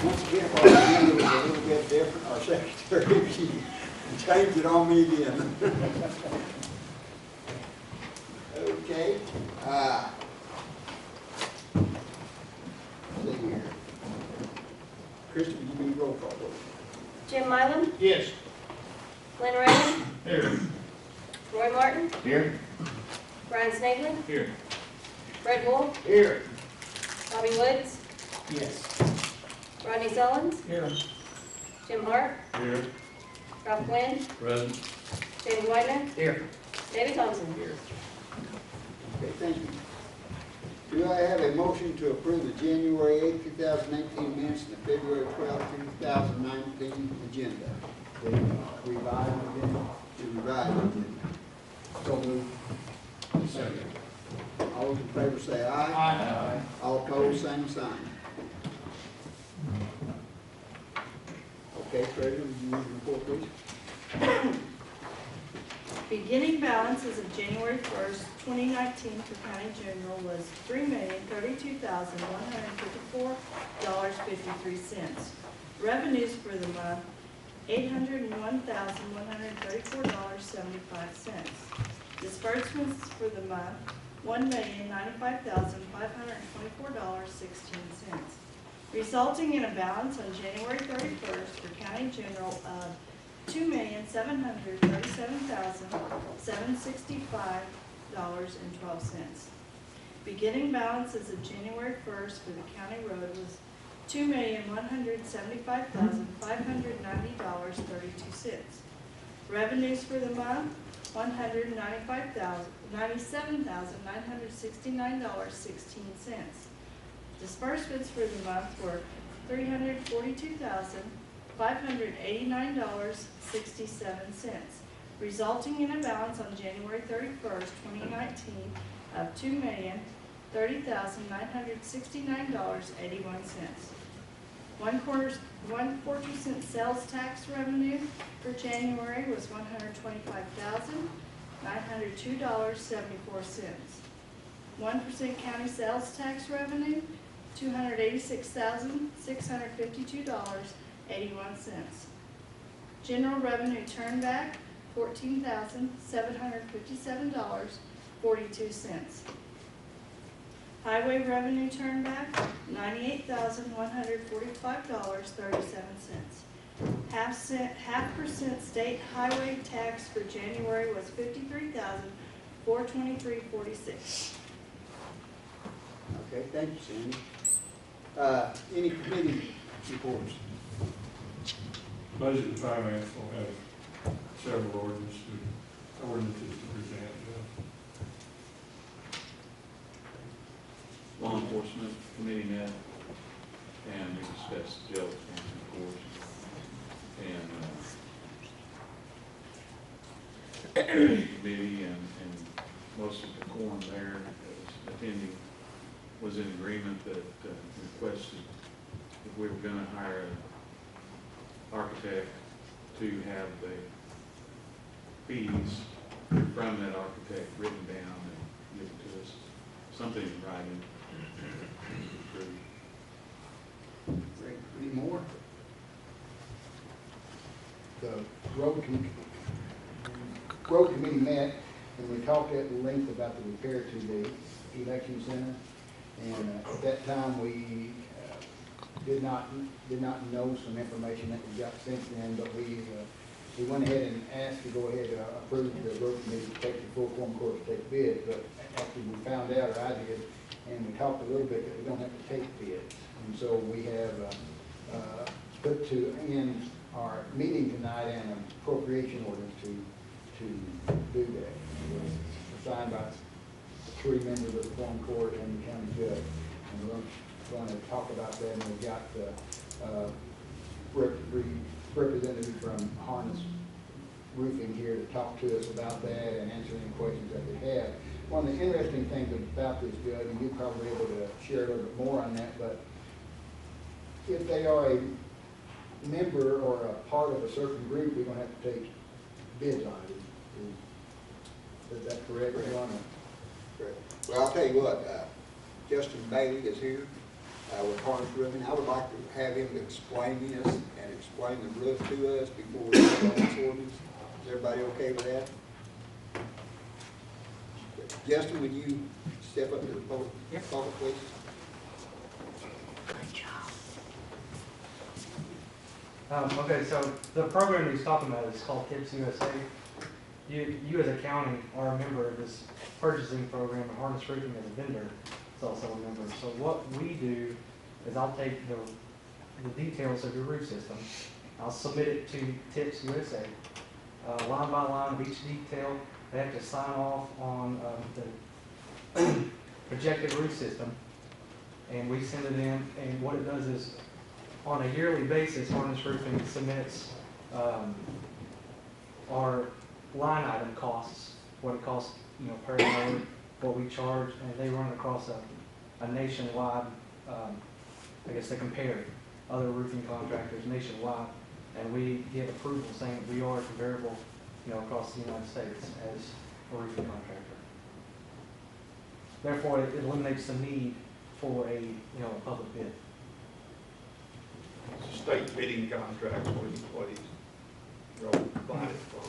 Once again, our agenda was a little bit different. Our secretary, she changed it on me again. Okay. Let's see here. Christie, will you do roll call, please? Jim Milam, Yes. Glenn Raymond, Here. Roy Martin, Here. Brian Snavely, Here. Fred Wolf, Here. Bobby Woods, Yes. Rodney Sullins, Here. Jim Hart, Here. Ralph Quinn, Present. David Whitener, Here. David Thompson. Here. Okay, thank you. Do I have a motion to approve the January 8th, 2018 minutes and the February 12th, 2019 agenda? The revised agenda? The revised agenda. So moved. Second. All those in favor say aye. Aye. All opposed, same sign. Okay, Treasurer, would you read the report, please? Beginning balances of January 1st, 2019 for County General was $3,032,154.53. Revenues for the month, $801,134.75. Disbursements for the month, $1,095,524.16, resulting in a balance on January 31st for County General of $2,737,765.12. Beginning balances of January 1st for the county road was $2,175,590.32. Revenues for the month, $197,969.16. Disbursements for the month were $342,589.67, resulting in a balance on January 31st, 2019 of $2,030,969.81. 1/4 cent sales tax revenue for January was $125,902.74. 1% county sales tax revenue, $286,652.81. General revenue turnback, $14,757.42. Highway revenue turnback, $98,145.37. Half percent state highway tax for January was $53,423.46. Okay, thank you, Sandy. Any committee reports? Budget and Finance will have several ordinances to present. Law Enforcement Committee met and we discussed jail expansion, of course, and committee and most of the quorum there that was attending was in agreement that requested if we were going to hire an architect to have the fees from that architect written down and given to us, something in writing. Great. Any more? The road committee met and we talked at length about the repair to the election center. And at that time, we did not know some information that we got since then, but we went ahead and asked to go ahead to approve the road committee to take the full Quorum Court to take bids. But after we found out, or I did, and we talked a little bit that we don't have to take bids. And so we have put in our meeting tonight an appropriation ordinance to do that. It was signed by 3 members of the Quorum Court and the county judge. And we're going to talk about that, and we've got the representative from Harness Roofing here to talk to us about that and answer any questions that they have. One of the interesting things about this, Judge, and you're probably able to share a little bit more on that, but if they are a member or a part of a certain group, we're going to have to take bids on it. Is that correct, Ron? Well, I'll tell you what, Justin Bailey is here, with Harness Roofing. I would like to have him explain this and explain the roof to us before we vote on this ordinance. Is everybody okay with that? Justin, would you step up to the podium, please? Okay, so the program he's talking about is called Tips USA. You as a county are a member of this purchasing program, and Harness Roofing as a vendor is also a member. So what we do is I'll take the details of your roof system, I'll submit it to Tips USA, line by line of each detail. They have to sign off on the projected roof system, and we send it in. And what it does is, on a yearly basis, Harness Roofing submits our line item costs, what it costs, per hour, what we charge, and they run across a nationwide, I guess they compare other roofing contractors nationwide, and we get approval saying that we are comparable, across the United States as a roofing contractor. Therefore, it eliminates the need for a public bid. It's a state bidding contract, what he's provided for.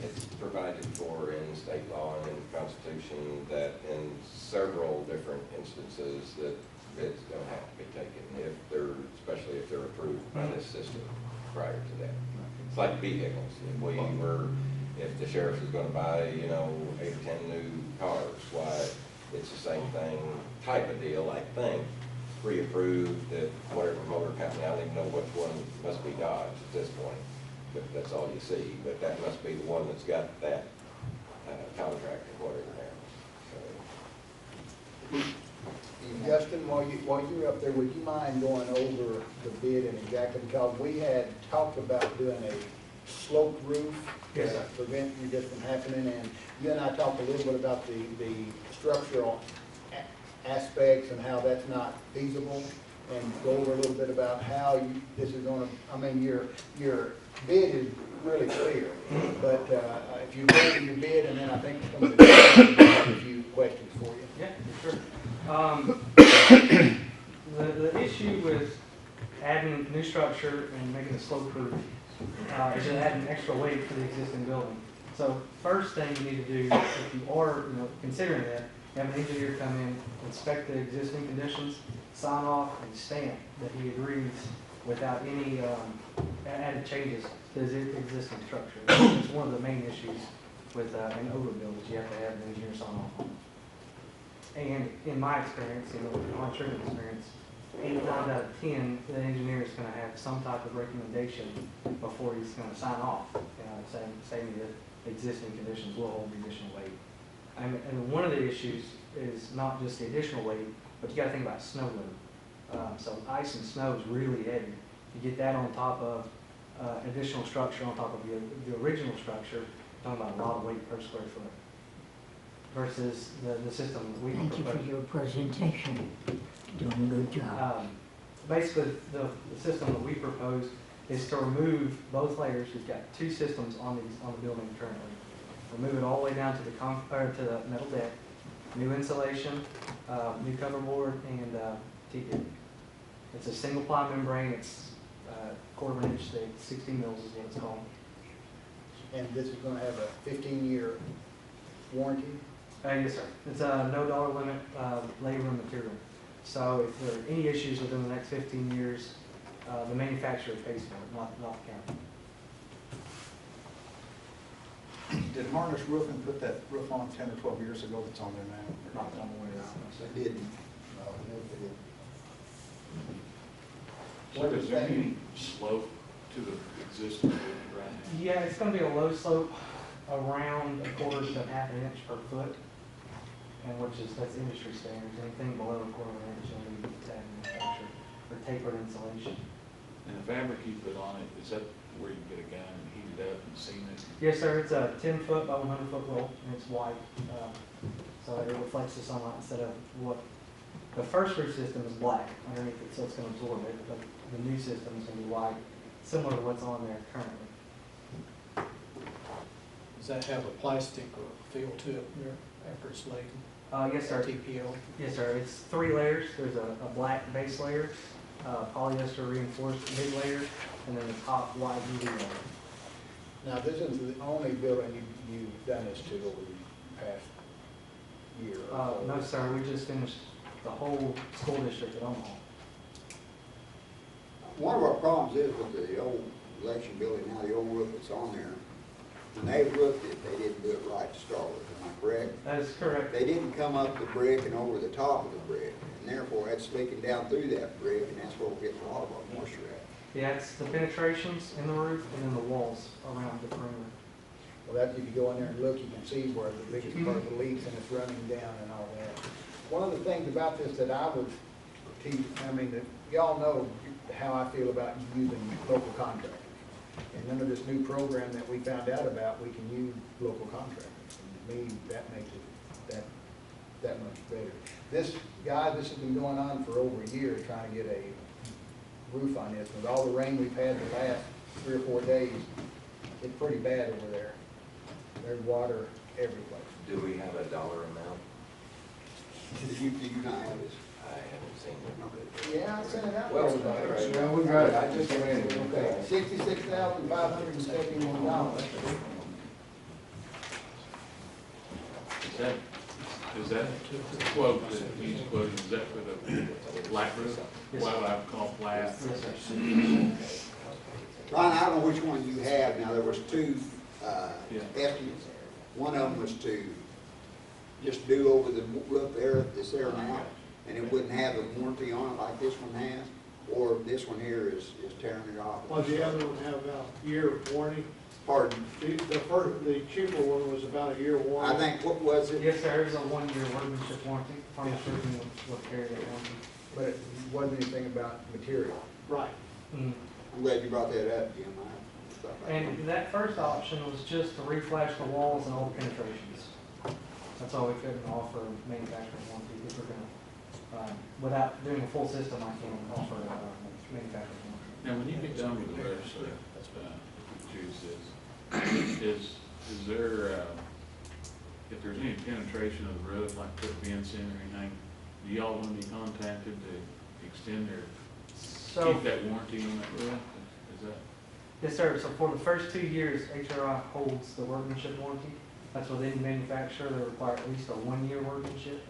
It's provided for in state law and in the Constitution that in several different instances that bids don't have to be taken especially if they're approved by this system prior to that. It's like vehicles. If the sheriff is going to buy, 8 or 10 new cars, why, it's the same thing, type of deal, I think, pre-approved at whatever motor company. I don't even know which one, must be Dodge at this point, but that's all you see. But that must be the one that's got that contract or whatever now. So. Justin, while you're up there, would you mind going over the bid and exactly, because we had talked about doing a sloped roof to Yes, sir. prevent this from happening, and you and I talked a little bit about the structural aspects and how that's not feasible, and go over a little bit about how this is going to, your bid is really clear, but if you go over your bid, and then I think some of the have a few questions for you. Yeah, sure. The issue with adding new structure and making the slope roof is just adding extra weight to the existing building. So first thing you need to do, if you are considering that, you have an engineer come in, inspect the existing conditions, sign off and stamp that he agrees without any added changes to his existing structure. It's one of the main issues with an overbuild is you have to have an engineer sign off on it. And in my experience, my treatment experience, 8 times out of 10, the engineer is going to have some type of recommendation before he's going to sign off, saying that existing conditions will hold the additional weight. And one of the issues is not just the additional weight, but you got to think about snow load. So ice and snow is really heavy. You get that on top of additional structure on top of the original structure, you're talking about a lot of weight per square foot. Versus the system that we Thank you propose. for your presentation. Doing a good job. Basically, the system that we propose is to remove both layers. We've got 2 systems on the building currently. Remove it all the way down to the metal deck, new insulation, new cover board, and T-dip. It's a single ply membrane. It's 1/4 inch thick, 60 mils is what it's called. And this is going to have a 15-year warranty? Yes, sir. It's a no dollar limit labor and material. So if there are any issues within the next 15 years, the manufacturer pays for it, not the county. Did Harness Roofing put that roof on 10 or 12 years ago that's on there now? Not that I'm aware of. They didn't. No, they didn't. So is there any slope to the existing roof right now? Yeah, it's going to be a low slope around 1/4 to 1/2 inch per foot, and that's industry standards. Anything below 1/4 inch, you'll need to tag manufacturer or tapered insulation. And the fabric you put on it, is that where you get a gun and heat it up and seam it? Yes, sir. It's a 10-foot by 100-foot roll, and it's white, so it reflects the sunlight instead of what the first roof system is black underneath it, so it's going to absorb it. But the new system is going to be white, similar to what's on there currently. Does that have a plastic or feel to it there after it's laid? Yes, sir. TPO. Yes, sir. It's 3 layers. There's a black base layer, polyester reinforced mid layer, and then the top white UV layer. Now, this is the only building you've done this to over the past year or so. No, sir. We just finished the whole school district at Omaha. One of our problems is with the old election building, now the old roof that's on there, when they roofed it, they didn't do it right to start with, am I correct? That is correct. They didn't come up the brick and over the top of the brick, and therefore that's leaking down through that brick, and that's where we're getting a lot of our moisture at. Yeah, it's the penetrations in the roof and then the walls around the perimeter. Well, that, if you go in there and look, you can see where the biggest part of the leaks and it's running down and all that. One of the things about this that I would teach, I mean, that y'all know how I feel about using local contractors. And under this new program that we found out about, we can use local contractors. And to me, that makes it that much better. This has been going on for over a year, trying to get a roof on this. With all the rain we've had the last 3 or 4 days, it's pretty bad over there. There's water every place. Do we have a dollar amount? Do you not have this? I haven't seen it. Yeah, I sent it out. Well, to everybody. right. Yeah, we got it. I just read it. Okay, $66,571. Is that quote that he's quoting, is that for the flat roof? Yes, What sir. I would call flat? Yes, sir. Ron, I don't know which one you have. Now, there was 2 Yeah. estimates. One of them was to just do over the roof there, that's there now, and it wouldn't have a warranty on it like this one has, or this one here is tearing it off. Well, the other one have about a year of warranty. Pardon? The cheaper one was about a year I warranty. think, what was it? Yes, sir. There's a 1-year workmanship warranty. Pharmaceutical will carry that warranty. But it wasn't anything about material. Right. Mm. I'm glad you brought that up, Jim. I thought about And that first option was just to reflash the walls and all the penetrations. That's all we couldn't offer manufacturing warranty if we're gonna, without doing a full system, I can't offer manufacturing warranty. Now, when you get done with the rest of choose this, is there, if there's any penetration of the roof, like put vents in or anything, do y'all want to be contacted to extend their, So, keep that warranty on that roof? Is that? yes, sir. So for the first 2 years, HRI holds the workmanship warranty. That's within the manufacturer. They require at least a 1-year workmanship.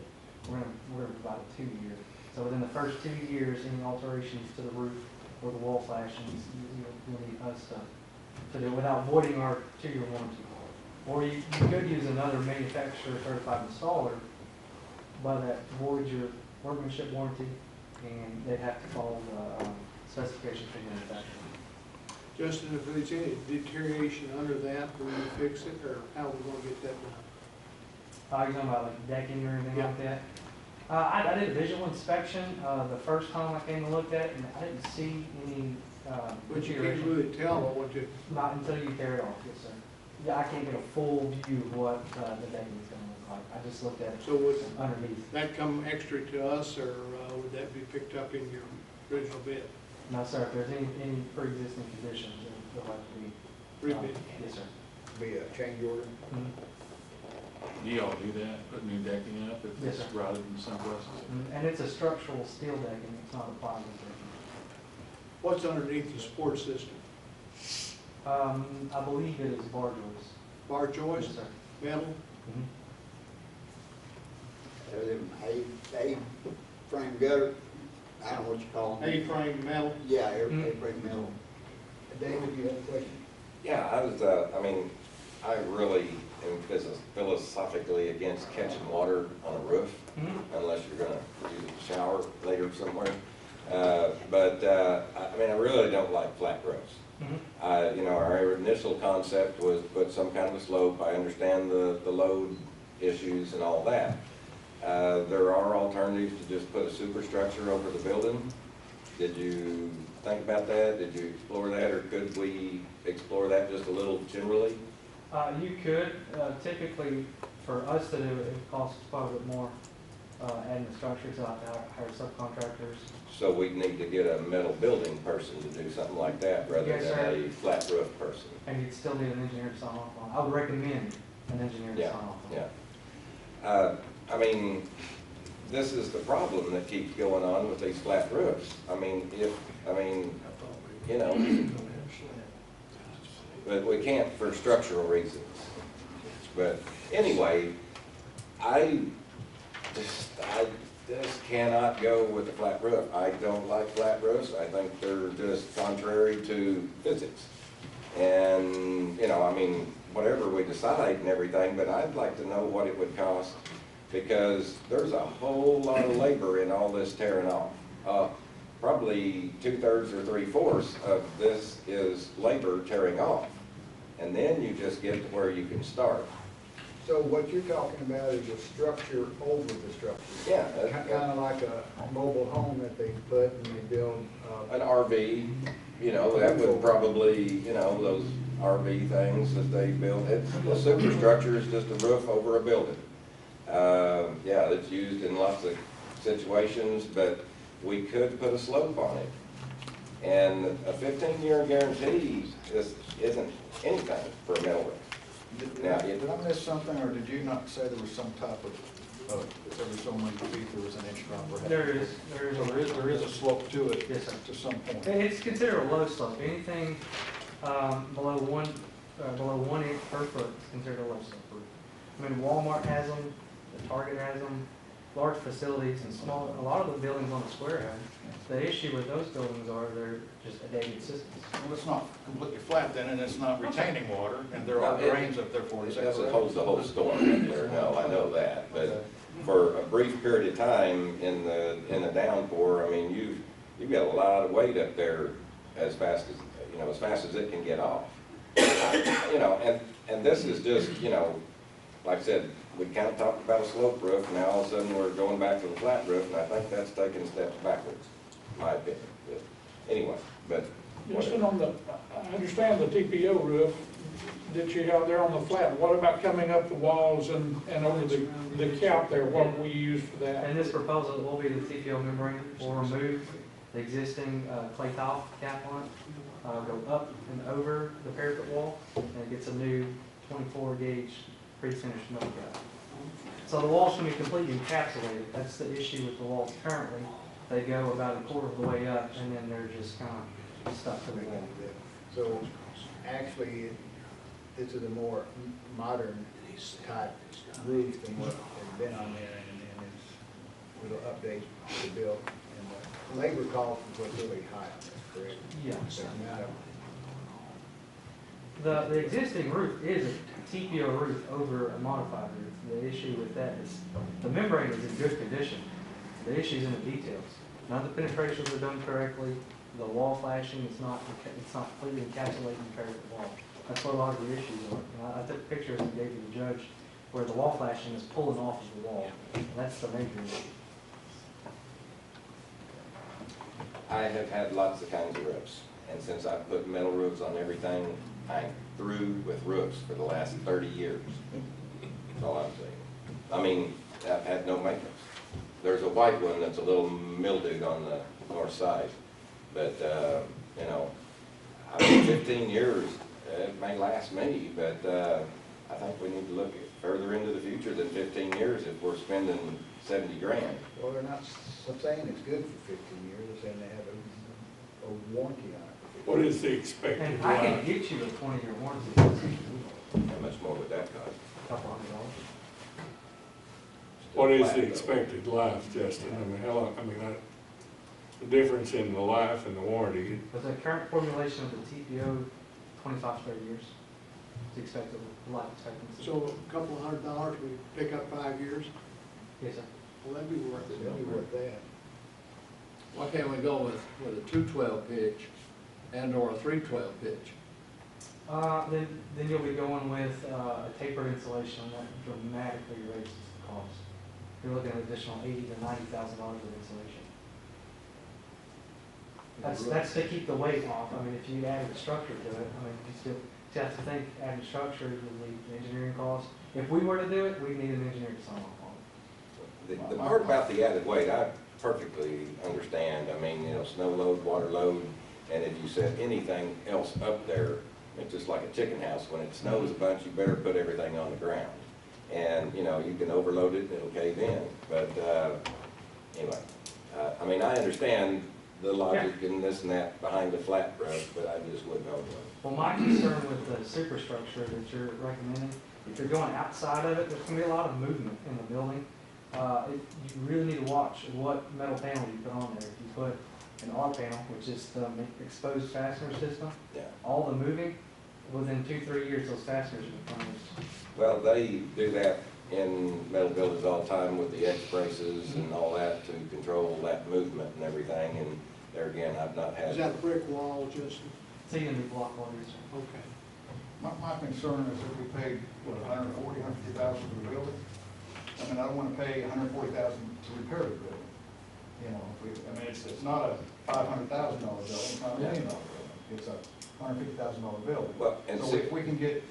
We're gonna provide a 2-year. So within the first 2 years, any alterations to the roof or the wall flashings, you'll need us to do it without voiding our 2-year warranty. Or you could use another manufacturer certified installer, but that voids your workmanship warranty, and they'd have to follow the specifications for the manufacturer. Justin, if there's any deterioration under that, will you fix it, or how are we gonna get that done? You're talking about like decking or anything Yeah. like that? I did a visual inspection, the first time I came and looked at it, and I didn't see any, But you can't deterioration. really tell what you, Not until you tear it off, yes, sir. Yeah, I can't get a full view of what, the decking is gonna look like. I just looked at it so would underneath. that come extra to us, or would that be picked up in your original bid? No, sir, if there's any pre-existing conditions, it'll have to be. Rebid. Yes, sir. Be a change order. Mhm. Do y'all do that, put new decking up if Yes, it's sir. rotted in some places? And it's a structural steel decking, it's not a plywood decking. What's underneath the support system? I believe it is bar joists. Bar Yes, joist, sir. metal? Mhm. Them A-frame gutter, I don't know what you call them. A-frame metal? Yeah, A-frame metal. David, you have a question? Yeah, I mean, I really am philosophically against catching water on a roof, Mhm. unless you're gonna use it to shower later somewhere. I mean, I really don't like flat roofs. Mhm. You know, our initial concept was put some kind of a slope. I understand the load issues and all that. There are alternatives to just put a superstructure over the building. Did you think about that? Did you explore that, or could we explore that just a little generally? You could, typically, for us to do it, it costs quite a bit more, adding the structure, so I have to hire subcontractors. So we'd need to get a metal building person to do something like that, rather Yes, than sir. a flat roof person. And you'd still need an engineer to sign off on. I would recommend an engineer to Yeah, sign off on. yeah. I mean, this is the problem that keeps going on with these flat roofs. I mean, you know, but we can't for structural reasons. But anyway, I just cannot go with the flat roof. I don't like flat roofs. I think they're just contrary to physics. And, you know, I mean, whatever we decide and everything, but I'd like to know what it would cost, because there's a whole lot of labor in all this tearing off. Probably 2/3 or 3/4 of this is labor tearing off. And then you just get to where you can start. So what you're talking about is a structure over the structure? Yeah. Kind of like a mobile home that they put and they build. An RV, you know, that would probably, you know, those RV things that they build. It's, the superstructure is just a roof over a building. Yeah, it's used in lots of situations, but we could put a slope on it. And a 15-year guarantee just isn't anything for a metal roof. Did I miss something, or did you not say there was some type of, every so many feet there was an inch drop? There is a slope to it. Yes, sir. To some point. It's considered a low slope. Anything below 1 inch per foot is considered a low slope roof. I mean, Walmart has them, the Target has them, large facilities and small, a lot of the buildings on the square have. The issue with those buildings are they're just a dated systems. Well, it's not completely flat then, and it's not retaining water, and there are drains up there for it. It doesn't hold the whole storm up there, no, I know that. But for a brief period of time in the downpour, I mean, you've got a lot of weight up there as fast as it can get off. You know, and this is just, you know, like I said, we kind of talked about a slope roof, and now all of a sudden we're going back to the flat roof, and I think that's taking steps backwards, in my opinion. But anyway, but Justin, I understand the TPO roof that you have there on the flat. What about coming up the walls and over the cap there? What will we use for that? And this proposal will be the TPO membrane. We'll remove the existing clay tile cap on it, go up and over the parapet wall, and it gets a new 24 gauge pre-finished metal cap. So the walls can be completely encapsulated. That's the issue with the walls currently. They go about a quarter of the way up, and then they're just kind of stuck to the wall. So actually, this is a more modern type roof than what has been on there, and it's, it'll update the bill. And the labor cost is what's really high on this, correct? Yeah. The amount of The existing roof is a TPO roof over a modified roof. The issue with that is the membrane is in good condition. The issue is in the details. None of the penetrations are done correctly. The wall flashing is not completely encapsulating the parapet wall. That's what a lot of the issues are. And I took pictures and gave to the judge where the wall flashing is pulling off of the wall. And that's the major issue. I have had lots of kinds of roofs, and since I've put metal roofs on everything, I'm through with roofs for the last 30 years. That's all I'm saying. I mean, I've had no maintenance. There's a white one that's a little mildewed on the north side, but, you know, I mean, 15 years, it may last me, but I think we need to look further into the future than 15 years if we're spending 70 grand. Well, they're not saying it's good for 15 years, they're saying they have a warranty on it. What is the expected And I can life? get you a 20-year warranty. How much more would that cost? $200. What is the expected life, Justin? I mean, how long, the difference in the life and the warranty? With the current formulation of the TPO, 25 to 30 years. It's expected life expectancy. So a couple $100, we pick up 5 years? Yes, sir. Well, that'd be worth it. It'll be worth that. Why can't we go with a 212 pitch and or a 312 pitch? Then you'll be going with a tapered insulation, and that dramatically raises the cost. You're looking at an additional $80,000 to $90,000 of insulation. That's to keep the weight off. I mean, if you added structure to it, I mean, you still have to think adding structure would lead to engineering costs. If we were to do it, we'd need an engineer to sign off on it. The part about the added weight, I perfectly understand. I mean, you know, snow load, water load, and if you set anything else up there, it's just like a chicken house. When it snows a bunch, you better put everything on the ground. And, you know, you can overload it and it'll cave in. But, anyway, I mean, I understand the logic and this and that behind the flat roof, but I just wouldn't own one. Well, my concern with the superstructure that you're recommending, if you're going outside of it, there's gonna be a lot of movement in the building. You really need to watch what metal panel you put on there. If you put an R panel, which is the exposed fastener system, Yeah. all the moving, within 2-3 years, those fasteners are furnished. Well, they do that in metal buildings all the time with the X braces and all that to control that movement and everything. And there again, I've not had. Is that a brick wall, Justin? It's even the block waters. Okay. My concern is if we paid, what, 140, 150,000 for the building? I mean, I don't wanna pay 140,000 to repair the building. You know, I mean, it's not a $500,000 building, it's not a $1 million building, it's a $150,000 building. Well, and So if we can get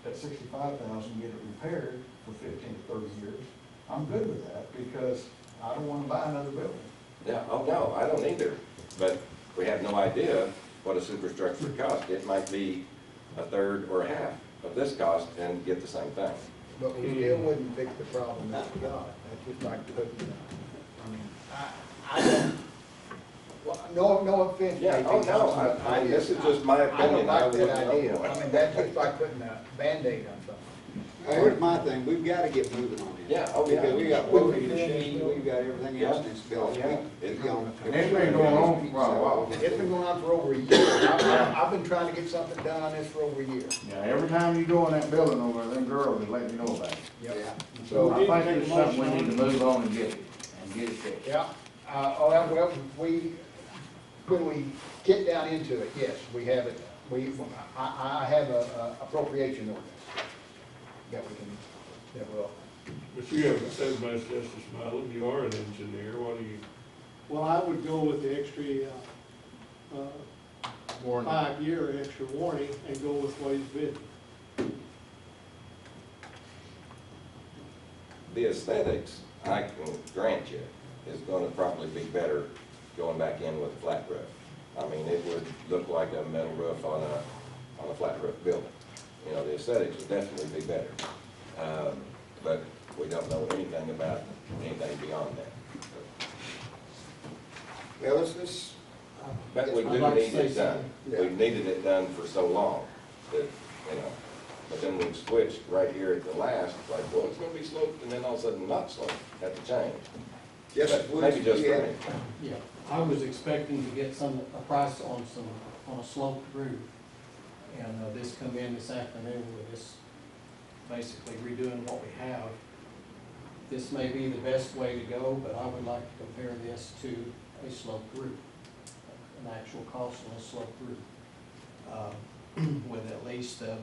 at 65,000, get it repaired for 15 to 30 years, I'm good with that, because I don't wanna buy another building. Yeah, oh, no, I don't either, but we have no idea what a superstructure would cost. It might be a third or a half of this cost and get the same thing. But we still wouldn't fix the problem that we got. That's just like putting, I don't, well, no offense. Yeah, JP, oh, no, but I mean, this is just my I don't opinion. I like that wouldn't know idea. more. I mean, that's just like putting a Band-Aid on something. Here's my thing, we've gotta get moving on this. Yeah, oh, yeah. Because we got loading machines, we've got everything else in this building. Yeah. It's gone. It's been going on for a while. It's been going on for over a year. I've been trying to get something done on this for over a year. Yeah, every time you go in that building over there, them girls will let you know about it. Yeah. So I we need to think take it's a something we motion need to move on and get it fixed. Yeah, when we get down into it, yes, we have it, I have a appropriation ordinance that we can, that will. But you haven't said much, Justice Smiley, you are an engineer, what do you? Well, I would go with the extra, 5-year extra warranty and go with what he's bid. The aesthetics, I can grant you, is gonna probably be better going back in with a flat roof. I mean, it would look like a metal roof on a flat roof building. You know, the aesthetics would definitely be better. But we don't know anything about anything beyond that. Well, let's, But we do need it done. We've needed it done for so long that, you know, but then we've switched right here at the last, like, well, it's gonna be sloped, and then all of a sudden not sloped, had to change. yes, But maybe just for me. Yeah, I was expecting to get a price on a sloped roof. And this come in this afternoon with this basically redoing what we have. This may be the best way to go, but I would like to compare this to a sloped roof, an actual cost on a sloped roof, with at least a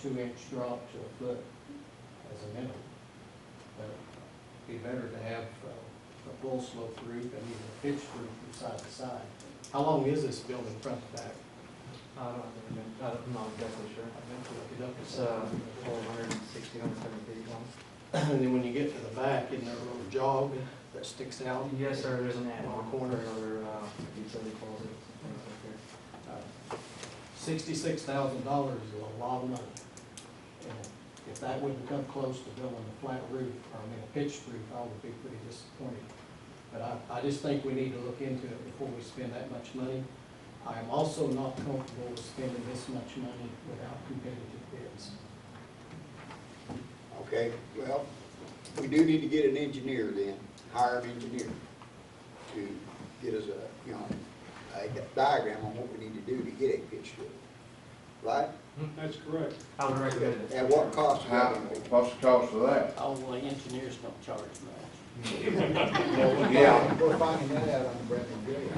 2-inch drop to a foot as a minimum. But it'd be better to have a full sloped roof and even a pitched roof from side to side. How long is this building front to back? I'm not exactly sure. I meant to look it up. It's 460, 170 feet long. And then when you get to the back, isn't there a little jog that sticks out? Yes, sir, there's an add-on On the corner. for other utility closets, things like that. $66,000 is a lot of money. And if that wouldn't come close to building a flat roof, or I mean a pitched roof, I would be pretty disappointed. But I just think we need to look into it before we spend that much money. I am also not comfortable with spending this much money without competitive bids. okay, well, we do need to get an engineer then, hire an engineer to get us a diagram on what we need to do to get a pitched roof, right? That's correct. I would recommend it. At what cost is that How, gonna be? what's the cost of that? Oh, well, engineers don't charge much. Yeah. We're finding that out on Bradley Gray.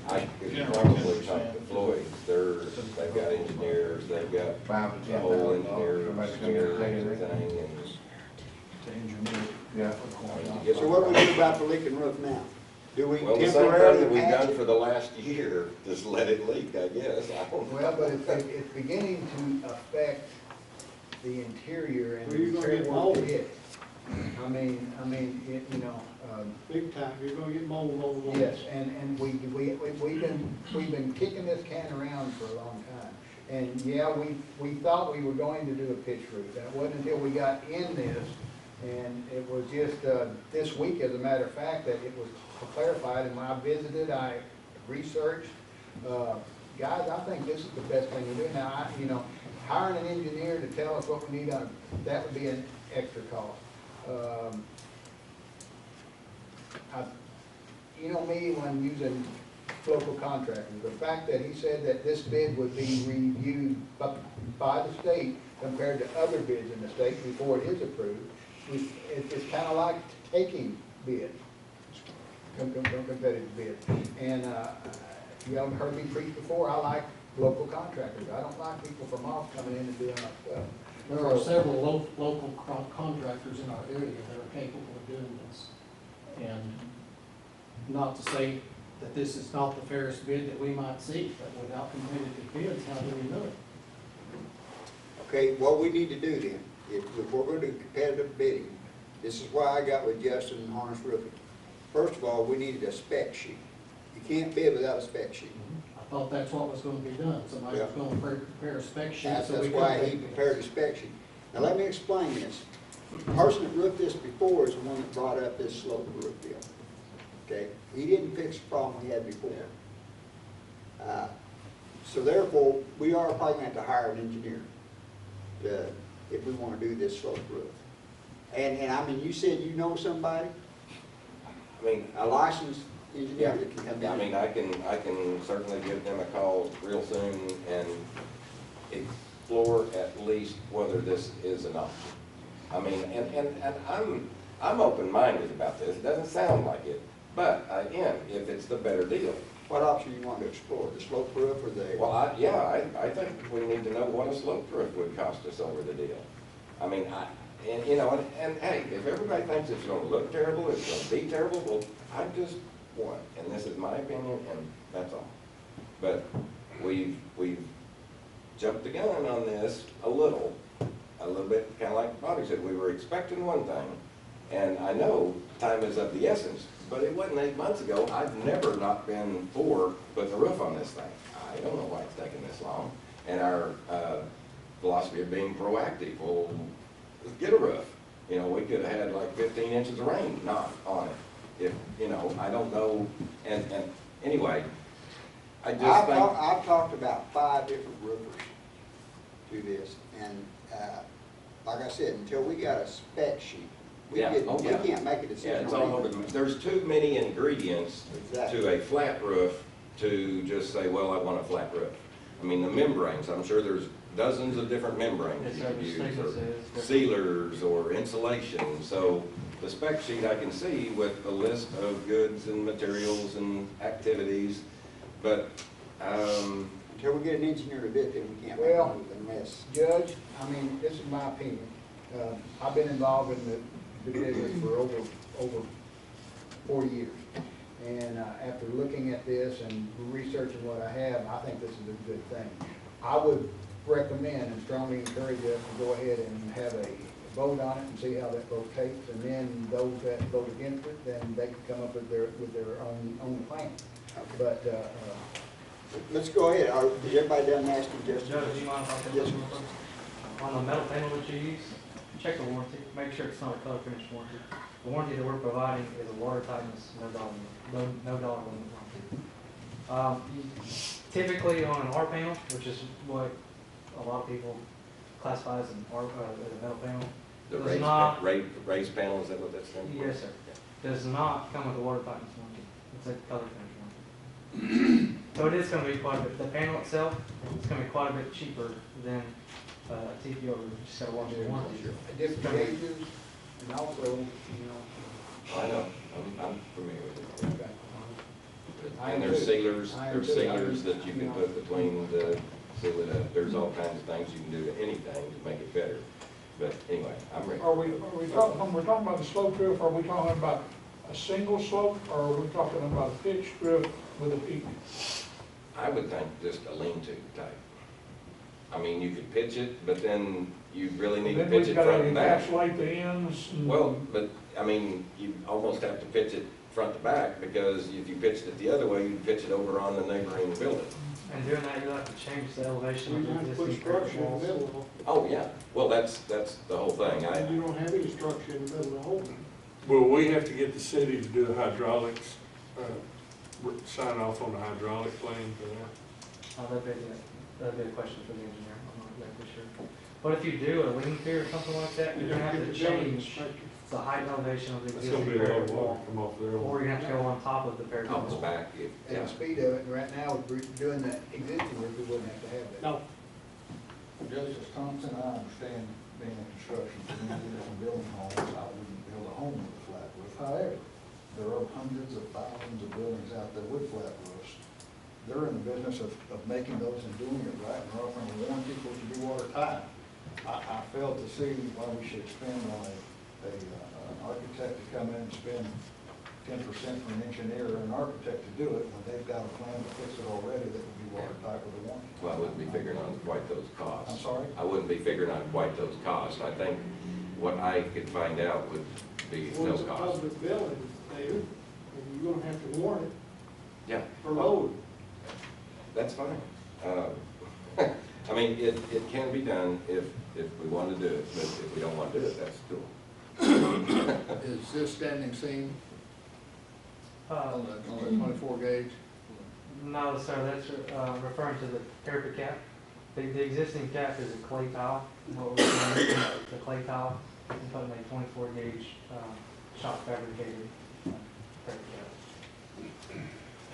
I could probably talk to Floyd, they've got engineers, they've got 5 to the whole $10,000. engineer, Somebody's gonna engineer take and it. everything, and Yeah. to get So what do we do about the leaking roof now? Do we well, the same thing that temporarily we've patch done it? for the last year, just let it leak, I guess. I don't know. Well, but it's beginning to affect the interior and Well, you're the gonna get interior mold. work it. I mean, it, you know, Big time, you're gonna get mold. yes, and we've been kicking this can around for a long time. And yeah, we thought we were going to do a pitch roof. And it wasn't until we got in this, and it was just this week, as a matter of fact, that it was clarified. And when I visited, I researched. Guys, I think this is the best thing to do. Now, hiring an engineer to tell us what we need on, that would be an extra cost. You know me, when using local contractors, the fact that he said that this bid would be reviewed by the state compared to other bids in the state before it is approved, it's kind of like taking bids, competitive bids. And you haven't heard me preach before, I like local contractors. I don't like people from off coming in and doing our stuff. There are several local contractors in our area that are capable of doing this. And not to say that this is not the fairest bid that we might see, but without competitive bids, how do we know it? Okay, what we need to do then, if we're going to do competitive bidding, this is why I got with Justin and Harness Roofing. First of all, we needed a spec sheet. You can't bid without a spec sheet. I thought that's what was going to be done. Somebody was going to prepare a spec sheet. That's so we why could he bid. prepared a spec sheet. Now let me explain this. The person that roofed this before is the one that brought up this slope roof deal. Okay, he didn't fix the problem he had before. So therefore, we are probably going to have to hire an engineer if we want to do this slope roof. And I mean, you said you know somebody, I mean, a licensed engineer that can come in. I mean, I can certainly give them a call real soon and explore at least whether this is an option. I mean, and I'm open-minded about this. It doesn't sound like it, but again, if it's the better deal. What option you want to explore, the slope roof or the? Well, I think we need to know what a slope roof would cost us over the deal. I mean, and hey, if everybody thinks it's gonna look terrible, it's gonna be terrible, well, I just want, and this is my opinion, and that's all. But we've jumped the gun on this a little bit, kind of like Bobby said, we were expecting one thing, and I know time is of the essence, but it wasn't 8 months ago. I've never not been for putting a roof on this thing. I don't know why it's taking this long. And our philosophy of being proactive, well, let's get a roof. We could have had like 15 inches of rain not on it. If, I don't know, and anyway, I just think. I've talked about 5 different roofers to this, and like I said, until we got a spec sheet, we can't make a decision. Yeah, it's all over. There's too many ingredients to a flat roof to just say, well, I want a flat roof. I mean, the membranes, I'm sure there's dozens of different membranes you could use, or sealers, or insulation. So the spec sheet I can see with a list of goods and materials and activities, but until we get an engineer to do it, then we can't make a mess. Judge, I mean, this is my opinion. I've been involved in the business for over 40 years. And after looking at this and researching what I have, I think this is a good thing. I would recommend and strongly encourage us to go ahead and have a vote on it and see how that vote takes. And then those that vote against it, then they can come up with their own plan. Okay. But let's go ahead. Is everybody done asking just? Judge, do you mind if I take this one first? On the metal panel that you use, check the warranty, make sure it's not a color finish warranty. The warranty that we're providing is a water tightness, no dollar limit warranty. Typically on an R panel, which is what a lot of people classify as an as a metal panel, the raised panel, is that what that's standing for? Yes, sir. Does not come with a water tightness warranty. It's a color finish warranty. So it is going to be quite a bit. The panel itself is going to be quite a bit cheaper than TPO. We just got to watch the warranty. different gauges, and also, I know, I'm familiar with it. okay. And there's sealers that you can put between the, seal it up. There's all kinds of things you can do to anything to make it better. But anyway, I'm ready. When we're talking about the slope roof, are we talking about a single slope, or are we talking about a pitched roof with a peak? I would think just a lean-to type. I mean, you could pitch it, but then you really need to pitch it front and back. Then we've got to encapsulate the ends. Well, but, I mean, you almost have to pitch it front to back, because if you pitched it the other way, you'd pitch it over on the neighboring building. And doing that, you'll have to change the elevation of You the have to put existing structure in walls. the middle, Oh, yeah, well, that's the whole thing. and you don't have any structure in the middle of the hole. Will we have to get the city to do the hydraulics, sign off on the hydraulic plan for that? That'd be a question for the engineer, I'm not exactly sure. But if you do a lean-to or something like that, you're gonna have to change the height and elevation of the It's gonna existing be a lot parapet of water wall. come off there. Or you're gonna have to go on top of the parapet On the wall. back, And the speed of it, and right now, if we're doing the existing roof, we wouldn't have to have that. No, Justice Thompson, I understand being in construction community and building homes, I wouldn't build a home with a flat roof. However, there are hundreds of thousands of buildings out there with flat roofs. They're in the business of making those and doing it right, and they're offering a warranty for it to be watertight. I failed to see why we should spend on an architect to come in and spend 10% for an engineer or an architect to do it when they've got a plan to fix it already that would be watertight with a warranty. well, I wouldn't be figuring on quite those costs. I'm sorry? I wouldn't be figuring on quite those costs. I think what I could find out would be well, no it's a cost. public building, David, and you're gonna have to warn it Yeah. for load. That's fine. I mean, it can be done if we want to do it, but if we don't want to do it, that's cool. Is this standing seam Uh, on the 24 gauge? No, sir, that's referring to the parapet cap. The existing cap is a clay tile. What we're doing is the clay tile and putting a 24 gauge shop fabricated parapet cap.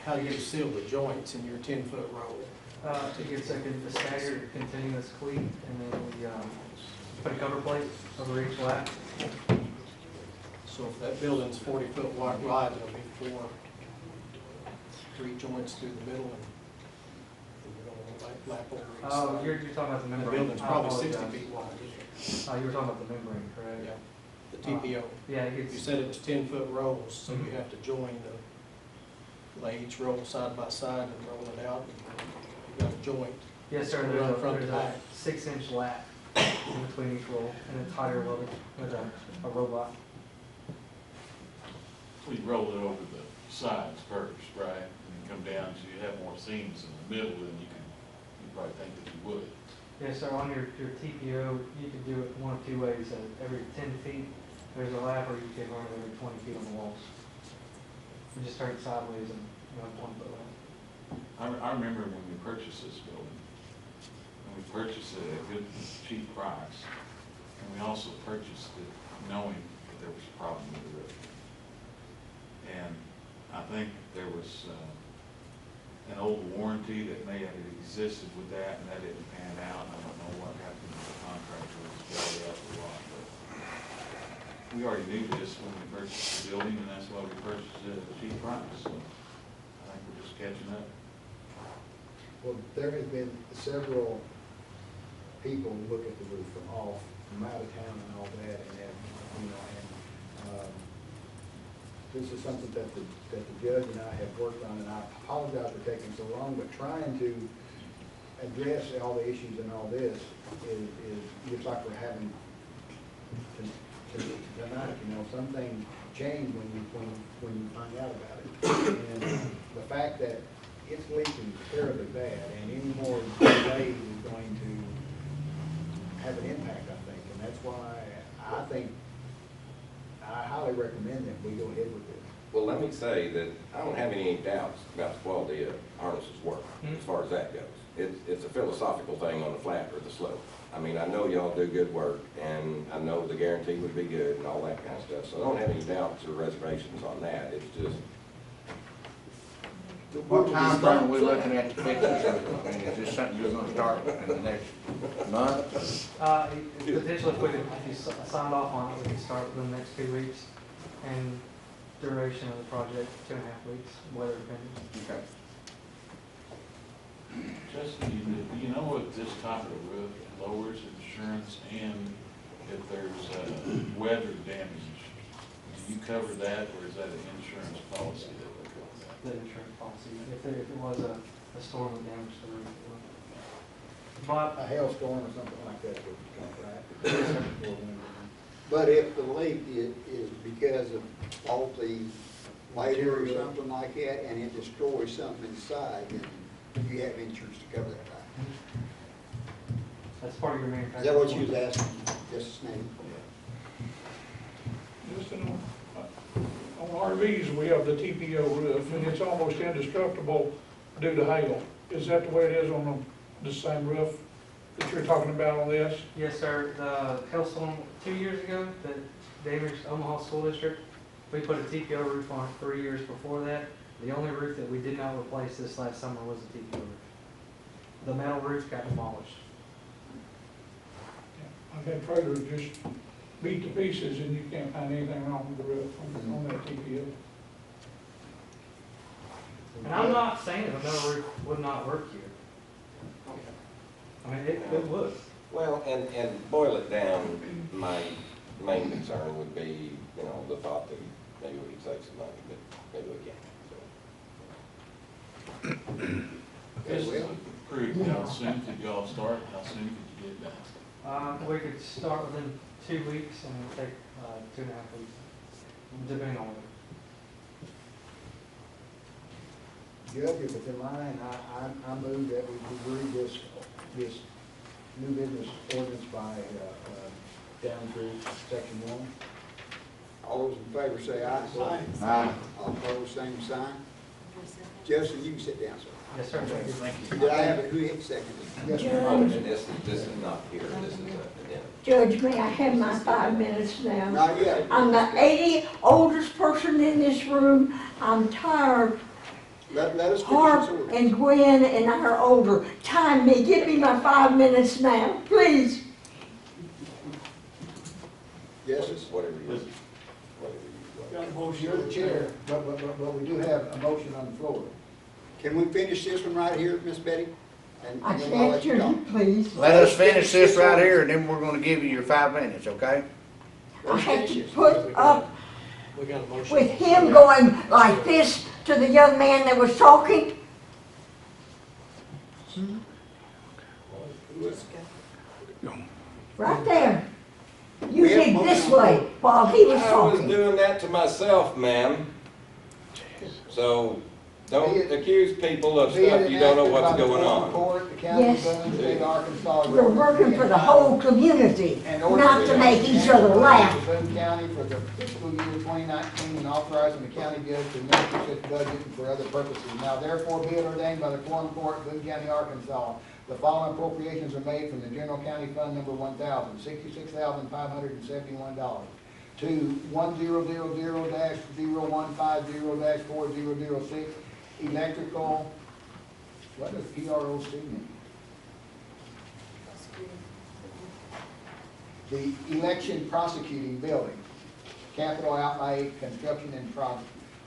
How do you seal the joints in your 10-foot roll? It's like a staggered continuous cleat, and then we put a cover plate over each lap. So if that building's 40-foot wide, there'll be three joints through the middle, and you're gonna lap over each Oh, side. you're talking about the The membrane. building's I probably apologize. 60 feet wide. You were talking about the membrane, correct? Yeah, the TPO. Yeah, You it's, said it was 10-foot rolls, so Mhm. you have to join lay each roll side by side and roll it out. You got a joint. yes, sir, Run front to there's a back. 6-inch lap in between each roll, and it's higher welded with a robot. We roll it over the sides first, right? And then come down, so you have more seams in the middle than you probably think that you would. Yes, sir, on your TPO, you could do it one of two ways. Every 10 feet, there's a lap, or you can run it every 20 feet on the walls. You just turn it sideways and you have 1 foot lap. I remember when we purchased this building, and we purchased it at a good, cheap price, and we also purchased it knowing that there was a problem with the roof. And I think there was an old warranty that may have existed with that, and that didn't pan out. I don't know what happened with the contractor, was belly up a lot, but we already knew this when we purchased the building, and that's why we purchased it at a cheap price. So I think we're just catching up. Well, there has been several people look at the roof from out of town and all that, and, this is something that the judge and I have worked on, and I apologize for taking so long, but trying to address all the issues and all this is looks like we're having tonight, some things change when you find out about it. And the fact that it's leaking terribly bad, and any more delays is going to have an impact, I think, and that's why I highly recommend that we go ahead with this. Well, let me say that I don't have any doubts about the quality of Arnes's work, as far as that goes. It's a philosophical thing on the flat or the slope. I mean, I know y'all do good work, and I know the guarantee would be good and all that kind of stuff, so I don't have any doubts or reservations on that. It's just, What time frame are we looking at to fix this? I mean, is this something you're gonna start in the next month? Potentially, if you signed off on it, we could start within the next 2 weeks, and duration of the project, 2.5 weeks, weather depending. Okay. Justin, do you know if this type of roof lowers insurance, and if there's weather damage, do you cover that, or is that an insurance policy that would cover that? The insurance policy, if it was a storm that damaged the roof. It would. But, A hailstorm or something like that would come, right? But if the leak is because of faulty labor or something like that, and it destroys something inside, then You have insurance to cover that, right? That's part of your Is manufacturer. that what you was asking, just a name? Just on RVs, we have the TPO roof, and it's almost indestructible due to hail. Is that the way it is on the same roof that you're talking about on this? Yes, sir. The hailstorm 2 years ago that damaged Omaha School District, we put a TPO roof on it 3 years before that. The only roof that we did not replace this last summer was the TPO roof. The metal roof got demolished. I've had trailers just beat to pieces and you can't find anything wrong with the roof on that TPO. And I'm not saying that a metal roof would not work here. I mean, it would. Well, and boil it down, my main concern would be, you know, the thought that maybe we could save some money, but maybe we can't, so. Okay, well, Approved, how soon could y'all start, how soon could you get done? We could start within 2 weeks and it'll take 2.5 weeks, depending on weather. Judge, if it's in line, I move that we read this new business ordinance by, down through section 1. all those in favor say aye. Aye. All opposed, same sign. Justin, you can sit down, sir. Yes, sir. Thank you. Did I have it, who hit second? Yes, Oh, ma'am. and this is not here, this is a, Judge, may I have my 5 minutes now? Not yet. I'm the 80 oldest person in this room. I'm tired. Let us Harp finish this order. and Gwen and I are older. Time me, give me my 5 minutes now, please. Yes, it's, whatever you, whatever you. Got a motion. You're the chair, but we do have a motion on the floor. can we finish this one right here, Miss Betty? And I then I'll let asked you you, talk. please. Let us finish this right here, and then we're gonna give you your 5 minutes, okay? I Let's had finish to this. put up We got a motion. with him going like this to the young man that was talking. Right there. You We have did motion this on the way floor. while he was I was talking. doing that to myself, ma'am. So, don't accuse people of stuff you don't know what's going on. Court, the county of Yes. Boone, state of Arkansas. We're working for the whole community, not to make each other laugh. Boone County for the fiscal year 2019 and authorizing the county judge to administer such budget and for other purposes. Now therefore be it ordained by the Quorum Court, Boone County, Arkansas, the following appropriations are made from the general county fund number 1,000, $66,571 to 1000-0150-4006, electrical, what does PROC mean? The election prosecuting building, capital outlay, construction in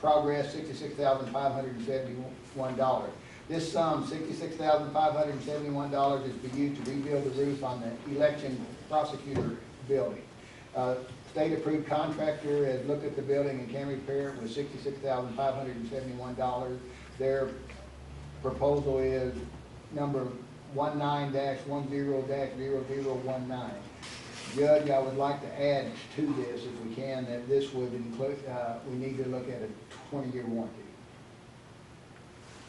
progress, $66,571. This sum, $66,571, is to be used to rebuild the roof on the election prosecutor building. State approved contractor has looked at the building and can repair it with $66,571. Their proposal is number 19-10-0019. Judge, I would like to add to this, if we can, that this would include, we need to look at a 20-year warranty.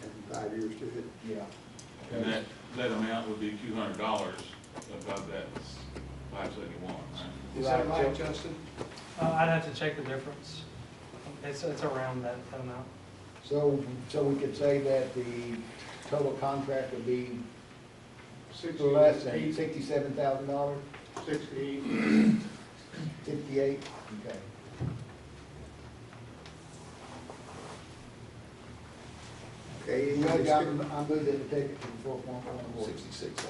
And 5 years to it. Yeah. And that amount would be $200 above that 571, right? Is that right, Justin? I'd have to check the difference. It's around that amount. So we could say that the total contract would be less than $67,000? 68. 58, okay. Okay, any Judge, discussion? I'm moving to take it to the full form of the board. 66.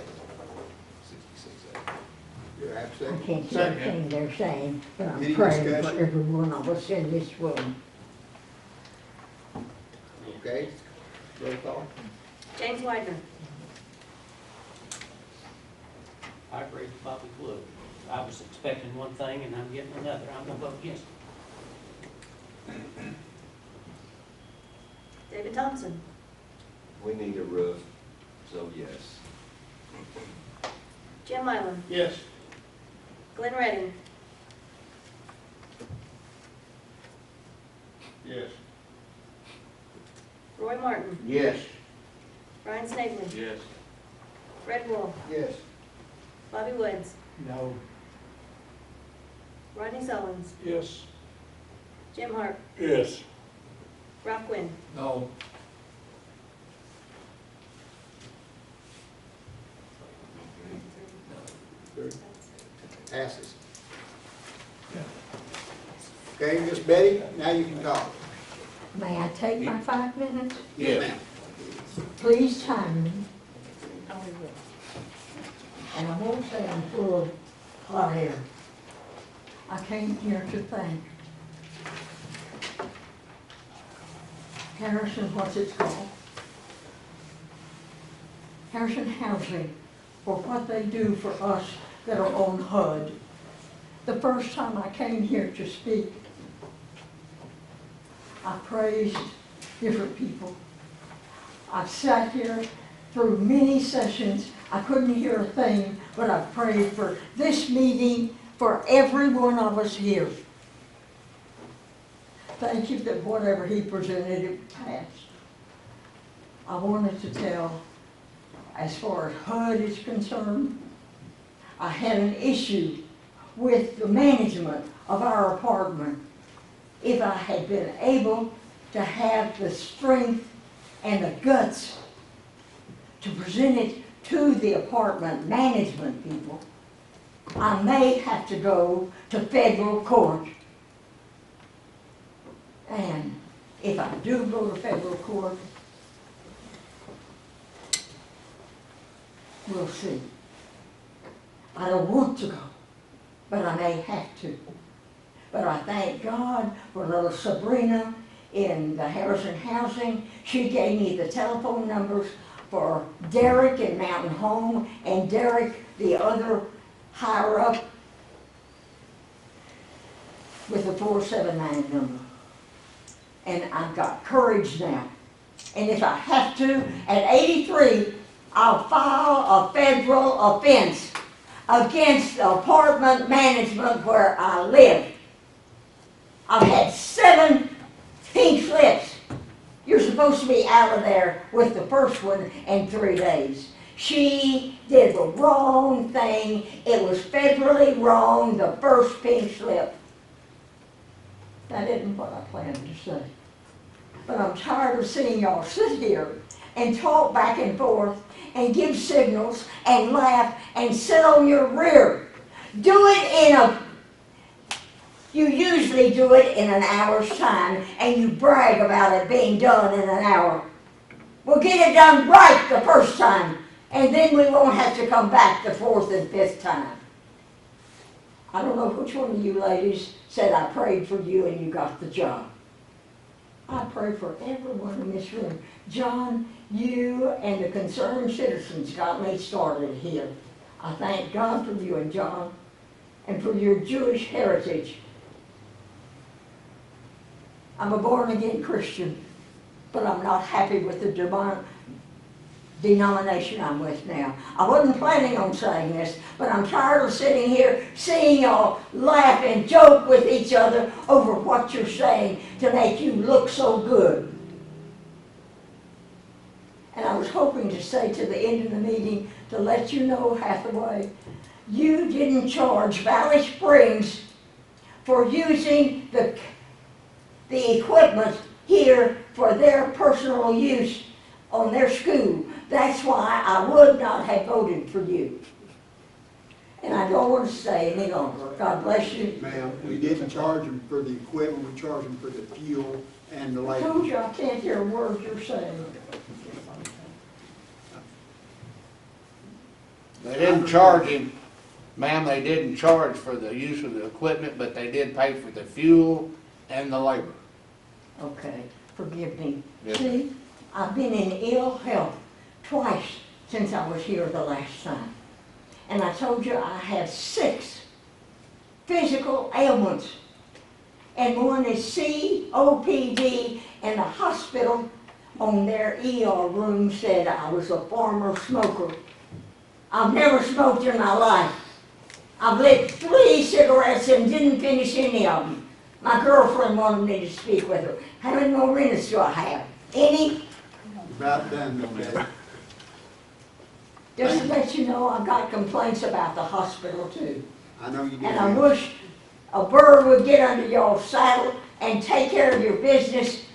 You're I absent? can't see anything they're saying, but I'm Any praying for discussion? every one of us in this room. Okay, roll call. James Widener. I agree with Bobby Wood. I was expecting one thing and I'm getting another. I'm gonna vote against it. David Thompson. We need a roof, so yes. Jim Mylan. Yes. Glenn Redding. Yes. Roy Martin. Yes. Brian Snavely, Yes. Fred Wolf, Yes. Bobby Woods, No. Rodney Sullins, Yes. Jim Hart, Yes. Ralph Quinn. No. Passes. Okay, Miss Betty, now you can talk. May I take my 5 minutes? Yes, ma'am. Please time me. And I won't say I'm full of hot air. I came here to thank Harrison, what's it called? Harrison Housing, for what they do for us that are on HUD. The first time I came here to speak, I praised different people. I've sat here through many sessions. I couldn't hear a thing, but I prayed for this meeting, for every one of us here. Thank you that whatever he presented, it passed. I wanted to tell, as far as HUD is concerned, I had an issue with the management of our apartment. If I had been able to have the strength and the guts to present it to the apartment management people, I may have to go to federal court. And if I do go to federal court, we'll see. I don't want to go, but I may have to. But I thank God for little Sabrina in the Harrison Housing. She gave me the telephone numbers for Derek in Mountain Home and Derek, the other higher up, with the 479 number. And I've got courage now. And if I have to, at 83, I'll file a federal offense against the apartment management where I live. I've had 7 pink slips. You're supposed to be out of there with the first one in 3 days. She did the wrong thing. It was federally wrong, the first pink slip. That isn't what I planned to say. But I'm tired of seeing y'all sit here and talk back and forth and give signals and laugh and sit on your rear. Do it in a, you usually do it in an hour's time and you brag about it being done in an hour. We'll get it done right the first time and then we won't have to come back the 4th and 5th time. I don't know which one of you ladies said I prayed for you and you got the job. I pray for everyone in this room. John, you and the concerned citizens got me started here. I thank God for you and John and for your Jewish heritage. I'm a born-again Christian, but I'm not happy with the denomination I'm with now. I wasn't planning on saying this, but I'm tired of sitting here seeing y'all laugh and joke with each other over what you're saying to make you look so good. And I was hoping to say to the end of the meeting to let you know, Hathaway, you didn't charge Valley Springs for using the equipment here for their personal use on their school. That's why I would not have voted for you. And I don't want to stay any longer. God bless you. Ma'am, we didn't charge them for the equipment, we charged them for the fuel and the I labor. told you I can't hear a word you're saying. They didn't charge him, ma'am, they didn't charge for the use of the equipment, but they did pay for the fuel and the labor. Okay, forgive me. Yes. See, I've been in ill health twice since I was here the last time. And I told you I have 6 physical ailments. And one is COPD, and the hospital on their ER room said I was a former smoker. I've never smoked in my life. I've lit 3 cigarettes and didn't finish any of them. My girlfriend wanted me to speak with her. How many more minutes do I have? Any? About done, Miss Betty. Just to let you know, I've got complaints about the hospital too. I know you did. And I wish a bird would get under your saddle and take care of your business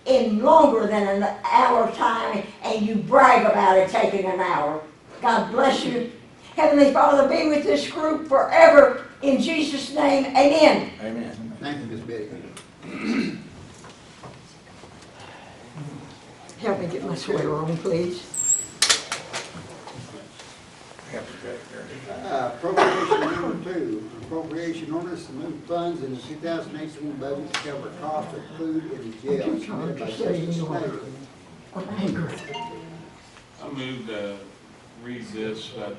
in longer than an hour time, and you brag about it taking an hour. God bless you. Heavenly Father, be with this group forever. In Jesus' name, amen. Amen. Thank you, Miss Betty. Help me get my sweater on, please. Appropriation number 2, appropriation ordinance to move funds in the 2018 budget to cover cost of food in the jail. I'm trying Submitted by to say Justice you Snyder. I'm angry. I move to read this by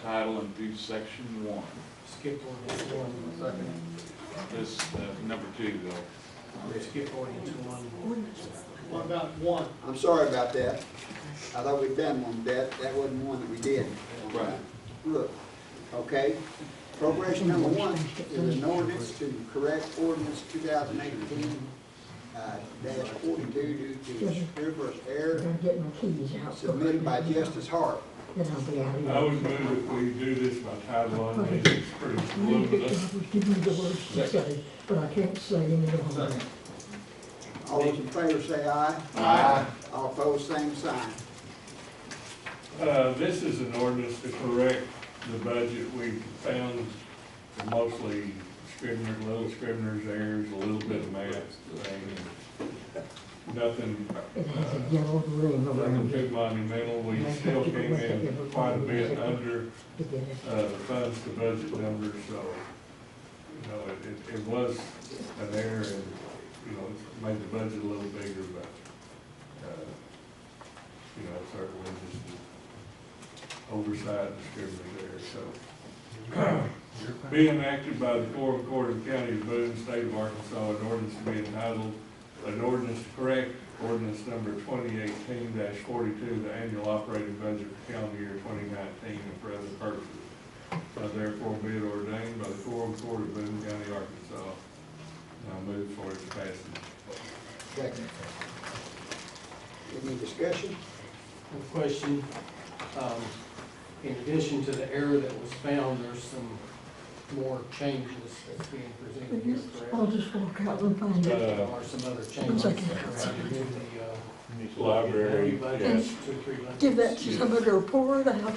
title and do section 1. Skip ordinance 1. This, number 2 though. Skip ordinance 1. What about 1? I'm sorry about that. I thought we'd done one with that. That wasn't one that we did. Right. Look, okay. Appropriation number 1 is an ordinance to correct ordinance 2018 dash 42 due to scrivener's error I'm getting my keys out. submitted by Justice Hart. Then I'll be out of here. I would move if we do this by title only, it's pretty voluminous. Give me the words to say, but I can't say any longer. All those in favor say aye. Aye. All opposed, same sign. This is an ordinance to correct the budget. We found mostly Scribner's, little Scribner's errors, a little bit of math, and nothing, It has a yellow ring nothing around too it. monumental. We still came in quite a bit under the funds to budget numbers, so, you know, it was an error, and, you know, it's made the budget a little bigger, but, you know, certainly just an oversight and Scribner's error, so. Being enacted by the Quorum Court of the County of Boone, State of Arkansas, an ordinance to be entitled, an ordinance to correct ordinance number 2018-42, the annual operating budget for calendar year 2019 and for other purposes. Now therefore be it ordained by the Quorum Court of Boone County, Arkansas. Now move for its passage. Second. Any discussion? A question, in addition to the error that was found, there's some more changes that's being presented here, I'll correct? just walk out and find it. There are some other changes that were added in the, Library, new budget, yes. 2 or 3 budgets. Give that to somebody or pour it out.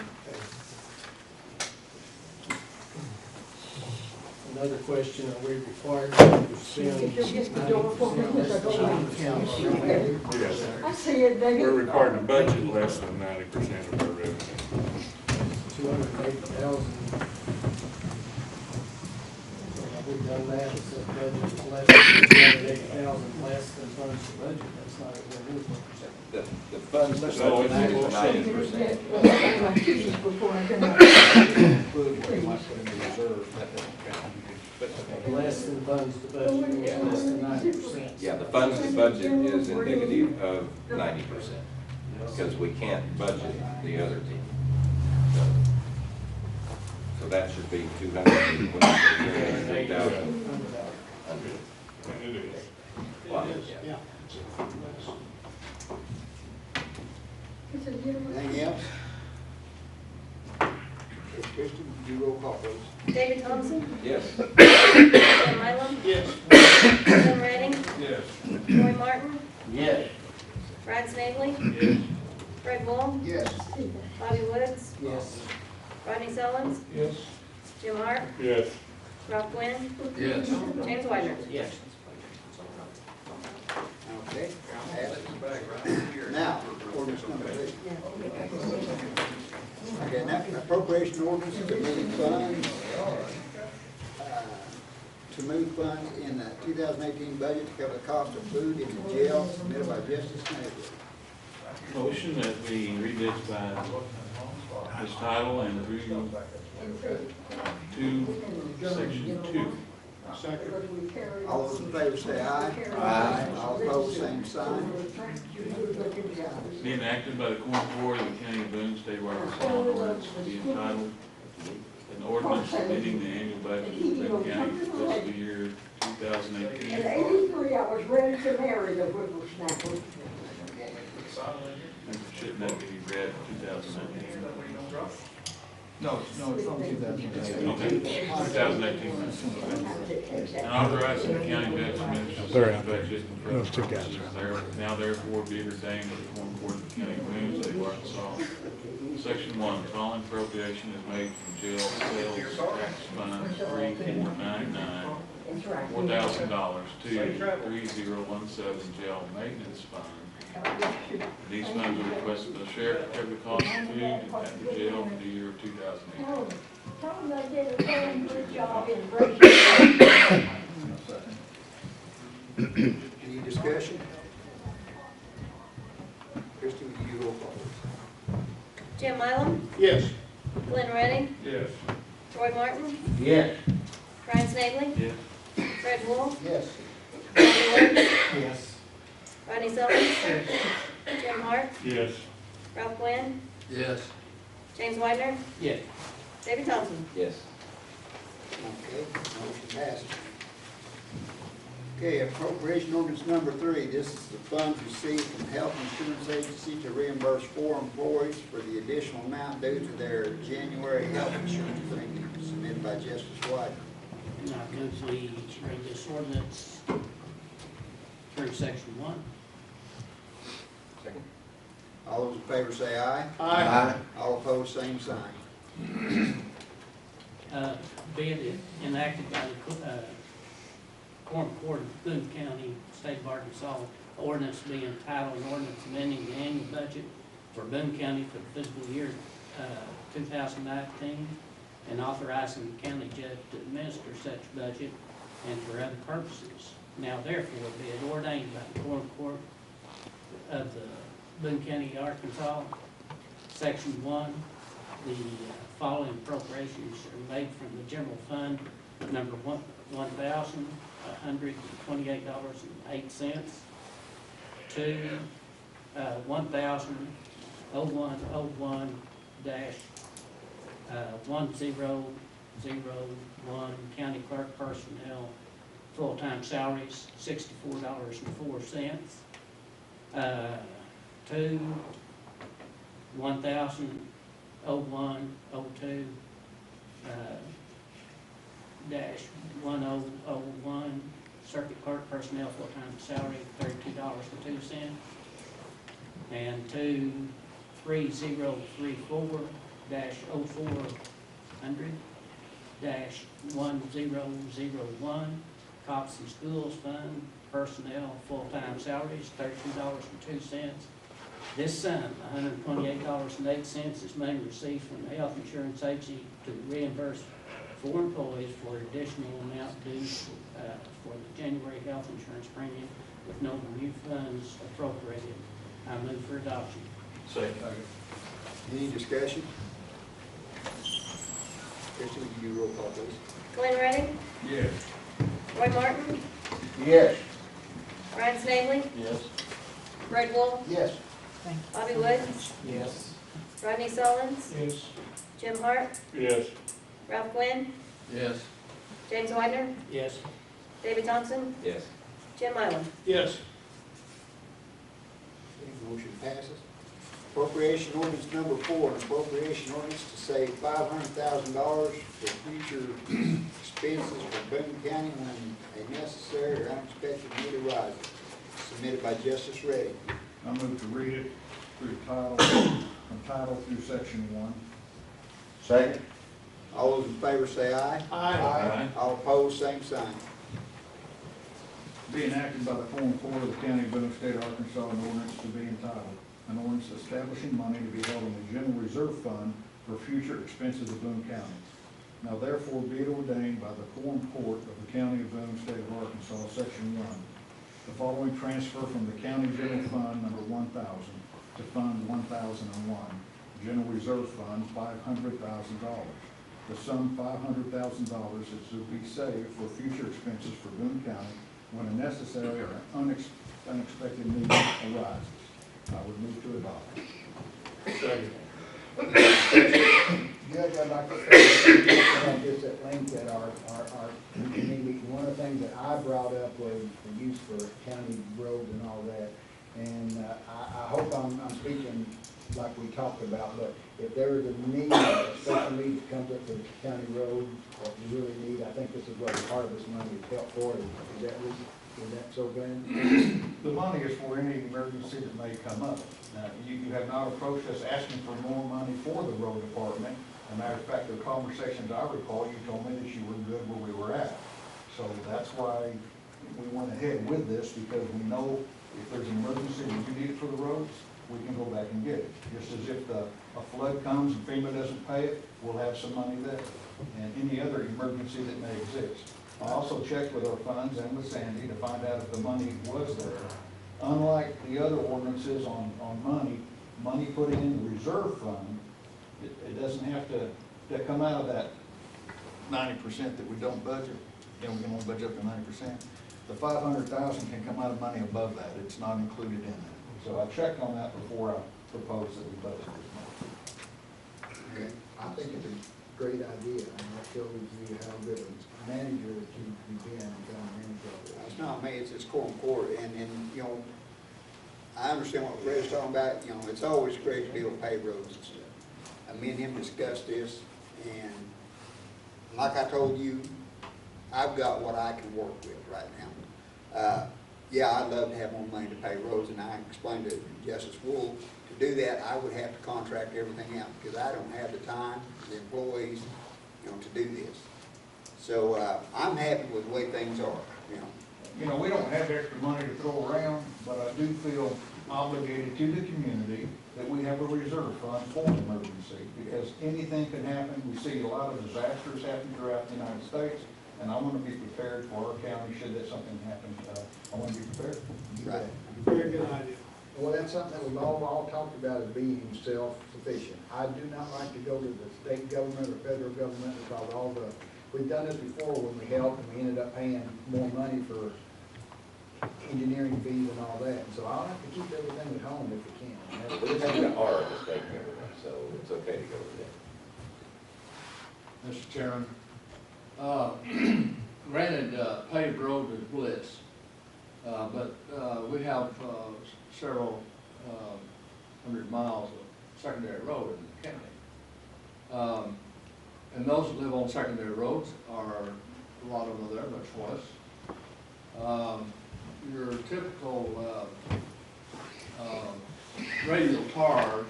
Another question, are we required to spend If you'll get the door for me, 'cause I don't want to Yes. I see it, David. We're required to budget less than 90% of our revenue. 280,000? Have we done that, it's a budget is less than 280,000 less than funds to budget, that's not a good news. The funds No, are it's budgeted more for 90%. My keys before I go out. Less than funds to budget, means less than 90%. Yeah, the funds to budget is indicative of 90%, because we can't budget the other team. So that should be 203,000. And it is. Yeah. Anything else? Kristen, would you roll call, please? David Thompson, Yes. Jim Mylum, Yes. Jim Redding, Yes. Roy Martin, Yes. Brad Snavely, Yes. Fred Wall, Yes. Bobby Woods, Yes. Rodney Sellens, Yes. Jim Hart, Yes. Ralph Quinn, Yes. James Whitener. Yes. Okay. Now, ordinance number 2. Okay, now appropriation ordinance to move funds, in the 2018 budget to cover the cost of food in the jail submitted by Justice Snyder. Motion that we read this by this title and through section 2. Second. All those in favor say aye. Aye. All opposed, same sign. Be enacted by the Quorum Court of the County of Boone, State of Arkansas, an ordinance to be entitled, an ordinance amending the annual budget of Boone County for fiscal year 2018. In '83, I was ready to marry the whippersnapper. Shouldn't that be read 2019? No, it's from 2018. Okay, 2018. And authorizing the county budget administrator They're to out there. budget and Those two guys are appropriations. Now therefore be it ordained by the Quorum Court of the County of Boone, State of Arkansas. Section 1, the following appropriation is made from jail sales tax fund 3499, $4,000 to 3017 jail maintenance fund. These funds are requested by the sheriff to cover the cost of food at the jail for the year of 2008. Tom, they did a very good job in breaking. Any discussion? Christie, will you roll call? Jim Mylum, Yes. Glenn Redding, Yes. Roy Martin, Yes. Brian Snavely, Yes. Fred Wolf, Yes. Bobby Wood, Yes. Rodney Selms, Jim Hart, Yes. Ralph Quinn, Yes. James Whitener, Yes. David Thompson. Yes. Okay, motion passes. Okay, appropriation ordinance number 3. This is the funds received from Health Insurance Agency to reimburse 4 employees for the additional amount due to their January health insurance premium, submitted by Justice White. And I move we read this ordinance through section 1. Second. All those in favor say aye. Aye. All opposed, same sign. Be it enacted by the Quorum Court of Boone County, State of Arkansas, ordinance being entitled, an ordinance amending the annual budget for Boone County for the fiscal year 2019, and authorizing the county judge to administer such budget and for other purposes. Now therefore be it ordained by the Quorum Court of the Boone County, Arkansas, Section 1, the following appropriations are made from the general fund, number $1,128.08 to 1,001-1001 county clerk personnel, full-time salaries, $64.04. To 1,001-02 -1001 circuit clerk personnel, full-time salary, $32.02. And to 3034-0400-1001 cops and schools fund personnel, full-time salaries, $32.02. This sum, $128.08, is money received from the health insurance agency to reimburse 4 employees for additional amount due for the January health insurance premium with no new funds appropriated. I move for adoption. Second. Any discussion? Christie, will you roll call, please? Glenn Redding, Yes. Roy Martin, Yes. Brian Snavely, Yes. Fred Wolf, Yes. Bobby Wood, Yes. Rodney Selms, Yes. Jim Hart, Yes. Ralph Quinn, Yes. James Whitener, Yes. David Thompson, Yes. Jim Mylum. Yes. Okay, motion passes. Appropriation ordinance number 4, an appropriation ordinance to save $500,000 for future expenses for Boone County when a necessary or unexpected need arises, submitted by Justice Redding. I move to read it through title, from title through section 1. Second. All those in favor say aye. Aye. All opposed, same sign. Be enacted by the Quorum Court of the County of Boone, State of Arkansas, an ordinance to be entitled, an ordinance establishing money to be held in the General Reserve Fund for future expenses of Boone County. Now therefore be it ordained by the Quorum Court of the County of Boone, State of Arkansas, Section 1, the following transfer from the County General Fund number 1,000 to Fund 1001, General Reserve Fund, $500,000. The sum $500,000 is to be saved for future expenses for Boone County when a necessary or unexpected need arises. I would move to adopt. Second. Judge, I'd like to say, about this at length at our meeting. One of the things that I brought up was the use for county roads and all that. And I hope I'm speaking like we talked about, but if there is a need, a special need that comes up to the county road that you really need, I think this is where part of this money is helped for. Is that so, Glenn? The money is for any emergency that may come up. Now, you have not approached us asking for more money for the road department. As a matter of fact, the conversations I recall, you told me that you were good where we were at. So that's why we went ahead with this, because we know if there's an emergency and you need it for the roads, we can go back and get it. Just as if a flood comes and FEMA doesn't pay it, we'll have some money there. And any other emergency that may exist. I also checked with our funds and with Sandy to find out if the money was there. Unlike the other ordinances on money put in the reserve fund, it doesn't have to come out of that 90% that we don't budget. You know, we can only budget up to 90%. The 500,000 can come out of money above that. It's not included in that. So I checked on that before I proposed that we budget this money. Okay. I think it's a great idea, and that shows you how good a manager that you've been and trying to manage all this. It's not me, it's Quorum Court, and, you know, I understand what Fred's talking about. You know, it's always great to be able to pave roads and stuff. Me and him discussed this, and like I told you, I've got what I can work with right now. Yeah, I'd love to have more money to pay roads, and I explained to Justice Wool, to do that, I would have to contract everything out, because I don't have the time, the employees, you know, to do this. So, I'm happy with the way things are, you know. You know, we don't have extra money to throw around, but I do feel obligated to the community that we have a reserve fund for an emergency, because anything can happen. We see a lot of disasters happen throughout the United States, and I want to be prepared for our county should that something happen. I want to be prepared. Right. Very good idea. Well, that's something that we've all talked about as being self-sufficient. I do not like to go to the state government or federal government because we've done this before when we helped and we ended up paying more money for engineering fees and all that. And so I'll have to keep everything at home if we can. But it's kind of hard to state government, so it's okay to go with that. Mr. Chairman, granted, paved road is bliss, but we have several hundred miles of secondary road in the county. And those that live on secondary roads are, a lot of them are there, much less. Your typical radial tar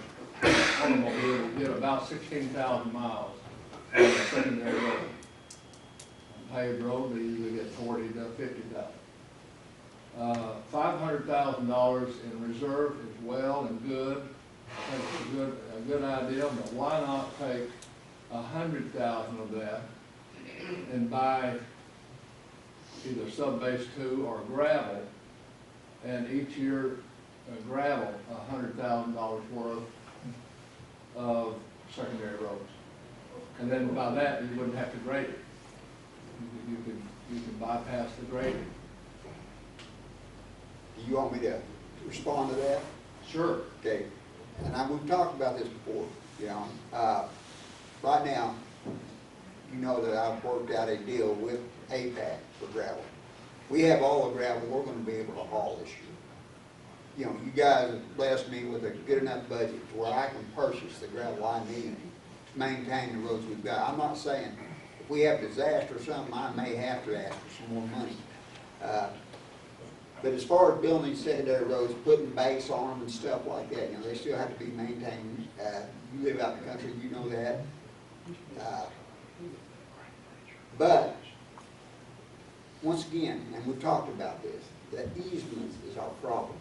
automobile will get about 16,000 miles on a secondary road. On paved road, they usually get 40 to 50,000. $500,000 in reserve is well and good. I think it's a good idea, but why not take 100,000 of that and buy either sub-base 2 or gravel, and each year gravel $100,000 worth of secondary roads. And then by that, you wouldn't have to grade it. You can bypass the grading. Do you want me to respond to that? Sure. Okay. And we've talked about this before, you know. Right now, you know that I've worked out a deal with APAC for gravel. We have all the gravel we're going to be able to haul this year. You know, you guys have blessed me with a good enough budget to where I can purchase the gravel I need to maintain the roads we've got. I'm not saying if we have a disaster or something, I may have to ask for some more money. But as far as building secondary roads, putting base on them and stuff like that, you know, they still have to be maintained. You live out in the country, you know that. But once again, and we've talked about this, the easements is our problem.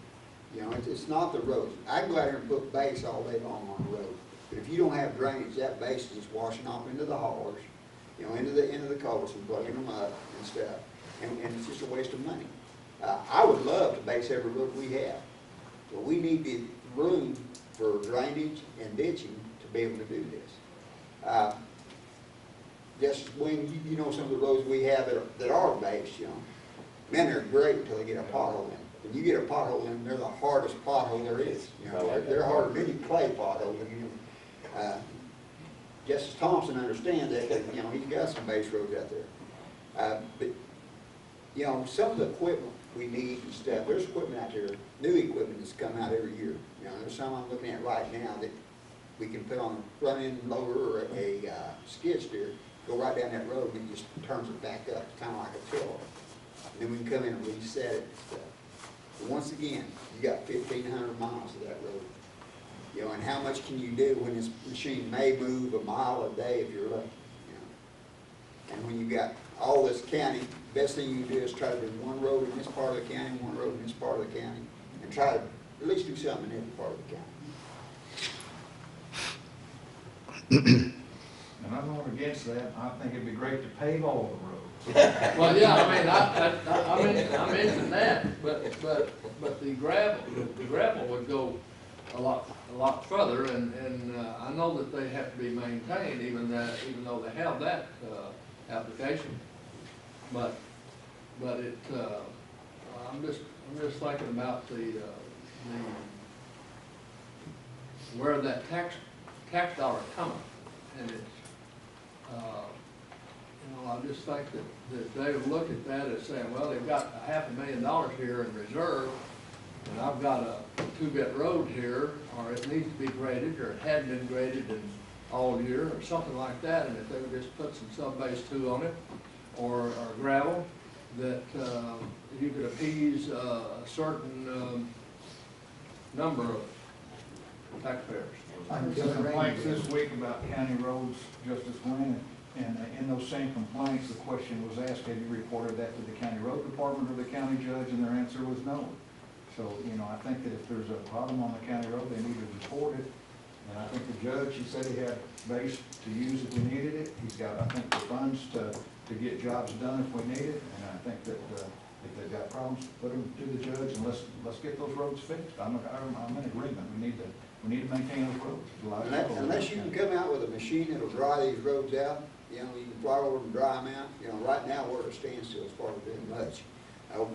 You know, it's not the roads. I can go out here and put base all day long on the road, but if you don't have drainage, that base is just washing off into the haulers, you know, into the culverts and plugging them up and stuff, and it's just a waste of money. I would love to base every road we have, but we need the room for drainage and ditching to be able to do this. Just when you know some of the roads we have that are based, you know, man, they're great until they get a pothole in. When you get a pothole in, they're the hardest pothole there is. You know, they're harder than any clay pothole. Justice Thompson understands that, you know, he's got some base roads out there. But, you know, some of the equipment we need and stuff. There's equipment out there, new equipment that's come out every year. You know, there's some I'm looking at right now that we can put on a front end loader or a skid steer, go right down that road and it just turns it back up, kind of like a tiller. And then we can come in and reset it and stuff. But once again, you got 1,500 miles of that road. You know, and how much can you do when this machine may move a mile a day if you're lucky, you know? And when you got all this county, best thing you can do is try to do one road in this part of the county, one road in this part of the county, and try to at least do something in every part of the county. And I'm not against that. I think it'd be great to pave all the roads. Well, yeah, I mean, I mentioned that, but the gravel would go a lot further, and I know that they have to be maintained, even though they have that, application. But it, I'm just thinking about where that tax dollar coming, and it's, you know, I just think that they would look at that as saying, well, they've got $500,000 here in reserve, and I've got a 2-bit road here, or it needs to be graded, or it hadn't been graded in all year, or something like that, and if they would just put some sub-base 2 on it, or gravel, that you could appease a certain number of taxpayers. I heard some complaints this week about county roads, Justice Wayne, and in those same complaints, the question was asked, have you reported that to the county road department or the county judge, and their answer was no. So, you know, I think that if there's a problem on the county road, they need to report it. And I think the judge, he said he had base to use if we needed it. He's got, I think, the funds to get jobs done if we need it. And I think that if they've got problems, put them to the judge and let's get those roads fixed. I'm in agreement. We need to maintain those roads. Unless you can come out with a machine that'll dry these roads out, you know, you can fly over and dry them out. You know, right now we're at a standstill as far as doing much.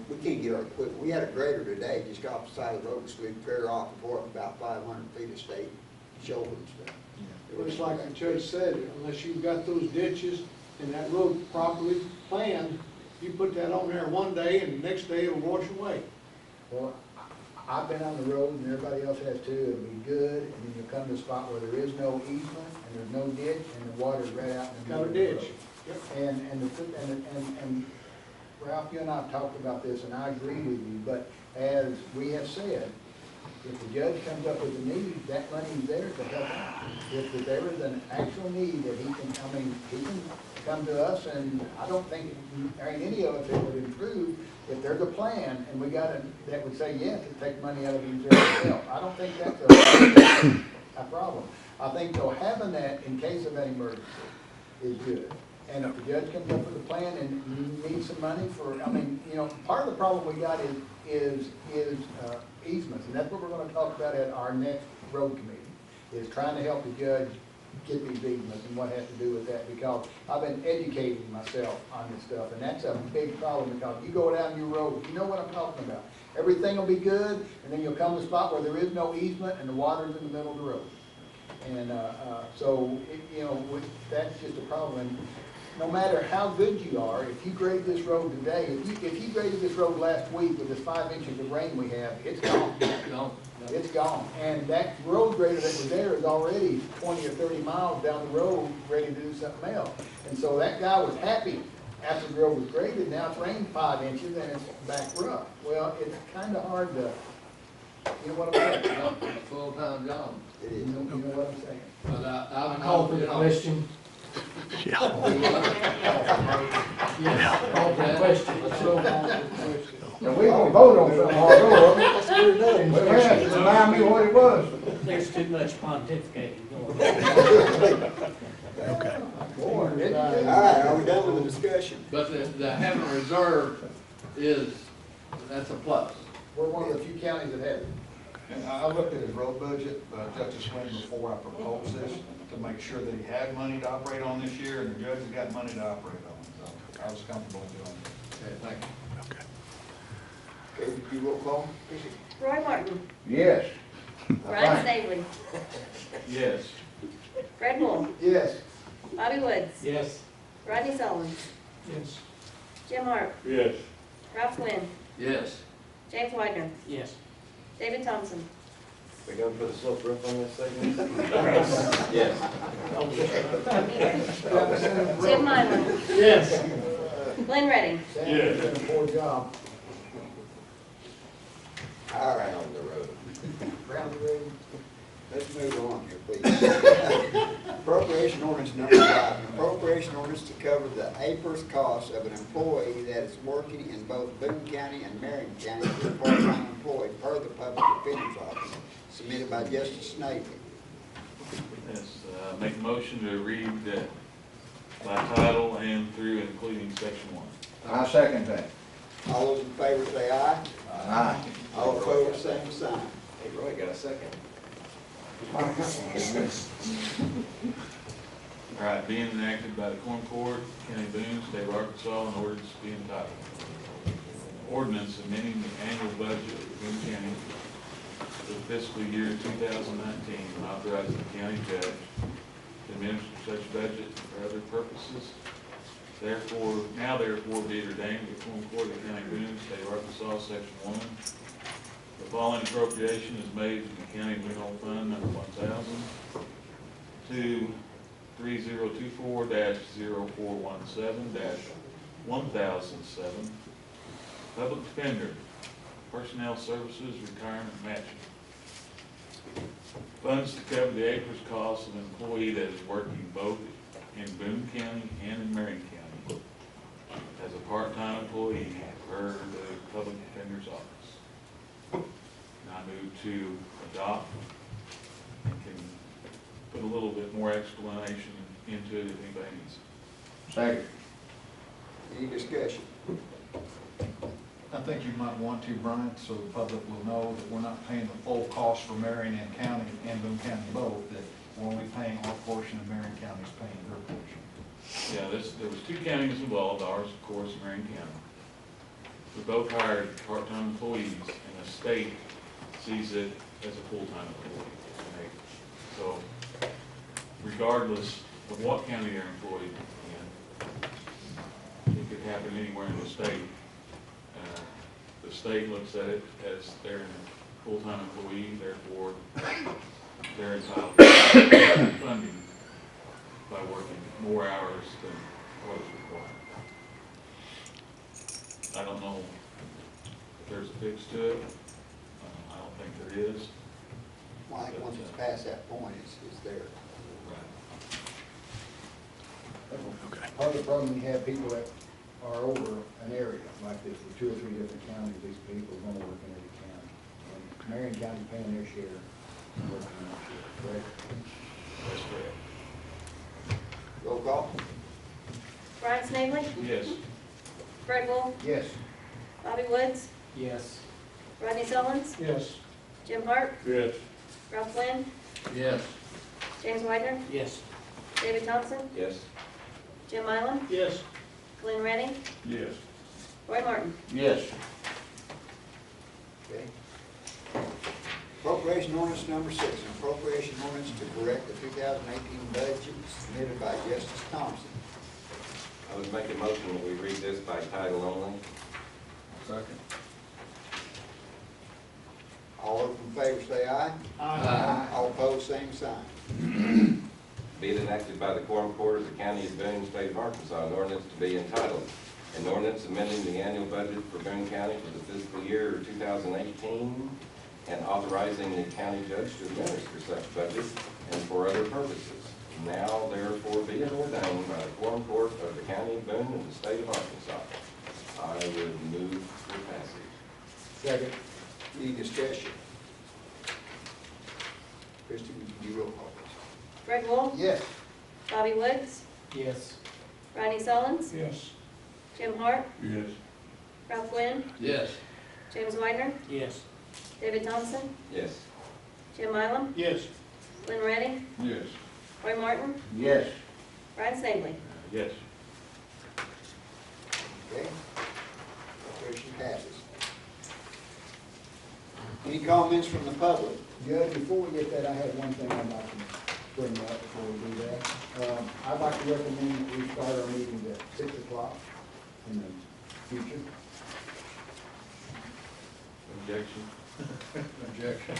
We can't get our equipment. We had a grader today, just got off the side of the road, so we'd clear off and pour up about 500 feet of state shoulder and stuff. It was like the judge said, unless you've got those ditches and that road properly planned, you put that on there one day and the next day it'll wash away. Well, I've been on the road and everybody else has too. It'll be good, and then you'll come to a spot where there is no easement and there's no ditch and the water's right out in the middle of the road. Got a ditch. Yep. And Ralph, you and I have talked about this, and I agree with you, but as we have said, if the judge comes up with a need, that money's there to help out. If there is an actual need that he can come to us, and I don't think, any of us, it would improve if there's a plan, and we got that would say, yes, to take money out of the reserve itself. I don't think that's a problem. I think, though, having that in case of an emergency is good. And if the judge comes up with a plan and you need some money for, you know, part of the problem we got is easements. And that's what we're going to talk about at our next road committee, is trying to help the judge get these easements and what has to do with that. Because I've been educating myself on this stuff, and that's a big problem. Because you go down your road, you know what I'm talking about. Everything will be good, and then you'll come to a spot where there is no easement and the water's in the middle of the road. And you know, that's just a problem. And no matter how good you are, if you grade this road today, if you graded this road last week with this 5 inches of rain we have, it's gone. It's gone. And that road grader that was there is already 20 or 30 miles down the road ready to do something else. And so that guy was happy after the road was graded. Now it's rained 5 inches and it's back rough. Well, it's kind of hard to, you know what I'm saying? It's a full-time job. It is. You know what I'm saying? But I call for the question. Yeah. Call for the question. Let's go on to the question. And we gonna vote on something, although, let's get it done. Well, yeah, remind me what it was. There's too much pontificating going on. Okay. All right, are we done with the discussion? But the having reserve that's a plus. We're one of the few counties that have it. And I looked at his road budget, Justice Wynn, before I proposed this, to make sure that he had money to operate on this year, and the judge has got money to operate on. So I was comfortable doing it. Okay, thank you. Okay, would you roll call? Roy Martin. Yes. Brian Stably. Yes. Fred Moore. Yes. Bobby Woods. Yes. Rodney Sullivan. Yes. Jim Hart. Yes. Ralph Quinn. Yes. James Whitener, Yes. David Thompson, We going to put a slope roof on this segment? Yes. Jim Mylan, Yes. Glenn Redding. Sam, you're doing a poor job. All right, On the road. Round the road. let's move on here, please. Appropriation ordinance number 5, an appropriation ordinance to cover the APRS costs of an employee that is working in both Boone County and Marion County as a part-time employee per the Public Defender's Office, submitted by Justice Snavely. Yes, make a motion to read by title and through including section 1. I second that. All those in favor say aye. Aye. All opposed, same sign. Hey, Roy, got a second? All right, being enacted by the Quorum Court, County of Boone, State of Arkansas, and ordinance to be entitled. Ordinance amending the annual budget of Boone County for the fiscal year 2019, and authorizing the county judge to administer such budget for other purposes. Therefore be it ordained by the Quorum Court of the County of Boone, State of Arkansas, section 1. The following appropriation is made to the County General Fund number 1,000 to 3024-0417-1007, Public Defender, Personnel Services Retirement Matching. Funds to cover the APRS costs of an employee that is working both in Boone County and in Marion County as a part-time employee per the Public Defender's Office. I move to adopt and can put a little bit more explanation into it if anybody needs it. Second. Any discussion? I think you might want to, Brian, so the public will know that we're not paying the full cost for Marion County and Boone County both, that we're only paying our portion and Marion County's paying their portion. Yeah, there was 2 counties involved, ours, of course, and Marion County. We both hired part-time employees, and the state sees it as a full-time employee. Okay? So regardless of what county they're employed in, it could happen anywhere in the state. The state looks at it as they're a full-time employee, therefore they're entitled to funding by working more hours than what is required. I don't know if there's a fix to it. I don't think there is. Well, I think once it's past that point, it's there. Part of the problem, you have people that are over an area like this, with 2 or 3 different counties, these people are going to work in every county. And Marion County paying their share, and working in their share, correct? That's correct. Roll call. Brian Snavely, Yes. Fred Wolf, Yes. Bobby Woods, Yes. Rodney Sullins, Yes. Jim Hart, Yes. Ralph Glenn, Yes. James Whitener, Yes. David Thompson, Yes. Jim Mylan, Yes. Glenn Redding, Yes. Roy Martin. Yes. Okay. Appropriation ordinance number 6, an appropriation ordinance to correct the 2018 budget submitted by Justice Thompson. I would make a motion that we read this by title only. Second. All those in favor say aye. Aye. All opposed, same sign. Be it enacted by the Quorum Court of the County of Boone, State of Arkansas, an ordinance to be entitled, an ordinance amending the annual budget for Boone County for the fiscal year 2018 and authorizing the county judge to administer such budget and for other purposes. Now therefore be it ordained by the Quorum Court of the County of Boone and the State of Arkansas. I would move for passage. Second. Any discussion? Christie, would you do roll call, please? Fred Wolf, Yes. Bobby Woods, Yes. Rodney Sullins, Yes. Jim Hart, Yes. Ralph Glenn, Yes. James Whitener, Yes. David Thompson, Yes. Jim Mylan, Yes. Glenn Redding, Yes. Roy Martin, Yes. Brian Snavely. Yes. Okay. Appropriation passes. Any comments from the public? Judge, before we get that, I had one thing I'd like to bring up before we do that. I'd like to recommend that we start our meetings at 6 o'clock in the future. Objection? Objection.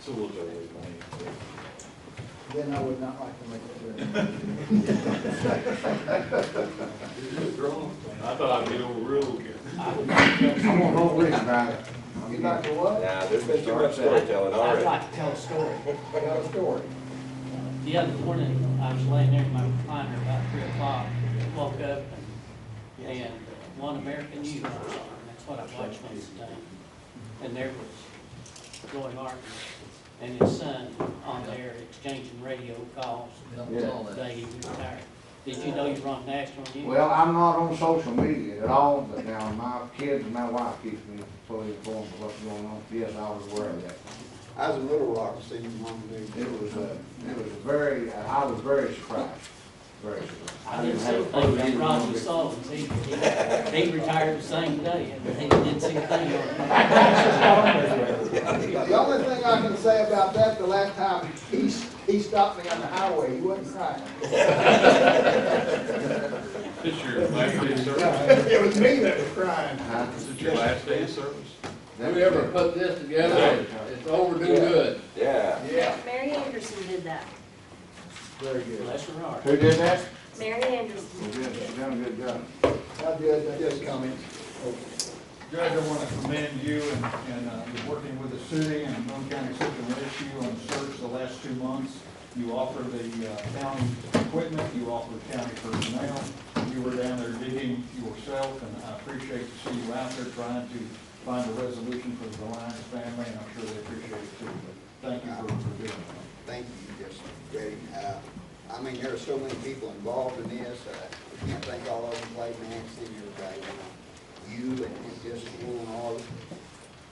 So we'll go with Wayne. Then I would not like to make it. I thought I'd get overruled again. I'm gonna vote with you, Brian. You'd like to what? Now, there's been too much storytelling I'd already. like to tell a story. Tell a story. The other morning, I was laying there in my recliner about 3 o'clock, woke up and One American News was on. That's what I watched most of the time. And there was Roy Martin and his son on there exchanging radio calls the day he retired. Did you know you were on national news? Well, I'm not on social media at all, but now my kids and my wife keeps me fully informed of what's going on. Yes, I was aware of that. I was in Little Rock, seeing them on the news. It was very, I was very surprised, very surprised. I didn't see a thing about Roger Sullivan's either. He retired the same day, and he didn't see a thing on it. The only thing I can say about that, the last time he stopped me on the highway, he wasn't crying. This your last day of service? It was me that was crying. Is it your last day of service? Whoever put this together, it's overdue good. Yeah. Yeah, Mary Anderson did that. very good. Bless her heart. Who did that? Mary Anderson. She done a good job. That's good, that's just comments. Judge, I want to commend you and working with the city and Boone County System Rescue on the search the last 2 months. You offered the county equipment, you offered county personnel. You were down there digging yourself, and I appreciate to see you out there trying to find a resolution for the Alliance family, and I'm sure they appreciate it too. But thank you for doing that. Thank you, just Grady. I mean, there are so many people involved in this. I can't thank all of them, Clay, Nancy, and everybody. You and just Will and all of them.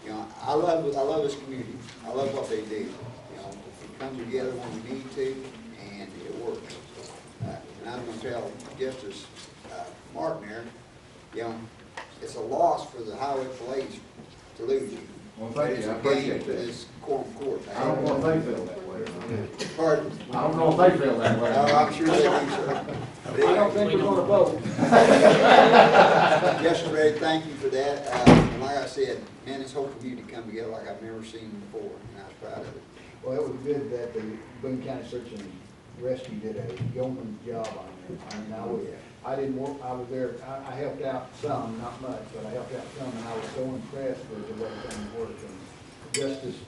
You know, I love this community. I love what they do. You know, we come together when we need to, and it works. And I'm going to tell Justice Martin there, you know, it's a loss for the highway police to lose you. Well, thank you, I appreciate that. It's Quorum Court. I don't know if they feel that way. Pardon? I don't know if they feel that way. No, I'm sure they do, sir. I don't think we're gonna vote. Yes, Ray, thank you for that. And like I said, man, this whole community come together like I've never seen before, and I was proud of it. Well, it was good that the Boone County Search and Rescue did a yeoman's job on it. I mean, I didn't work, I was there, I helped out some, not much, but I helped out some, and I was so impressed with the way things worked. And Justice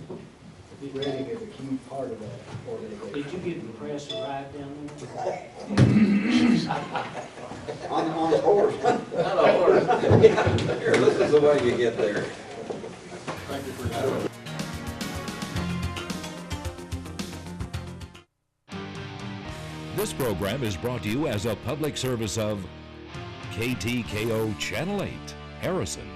Reddick is a key part of that organization. Did you give the press a ride down there? On the horse. Not a horse. Here, this is the way you get there. Thank you for that. This program is brought to you as a public service of KTKO Channel 8, Harrison.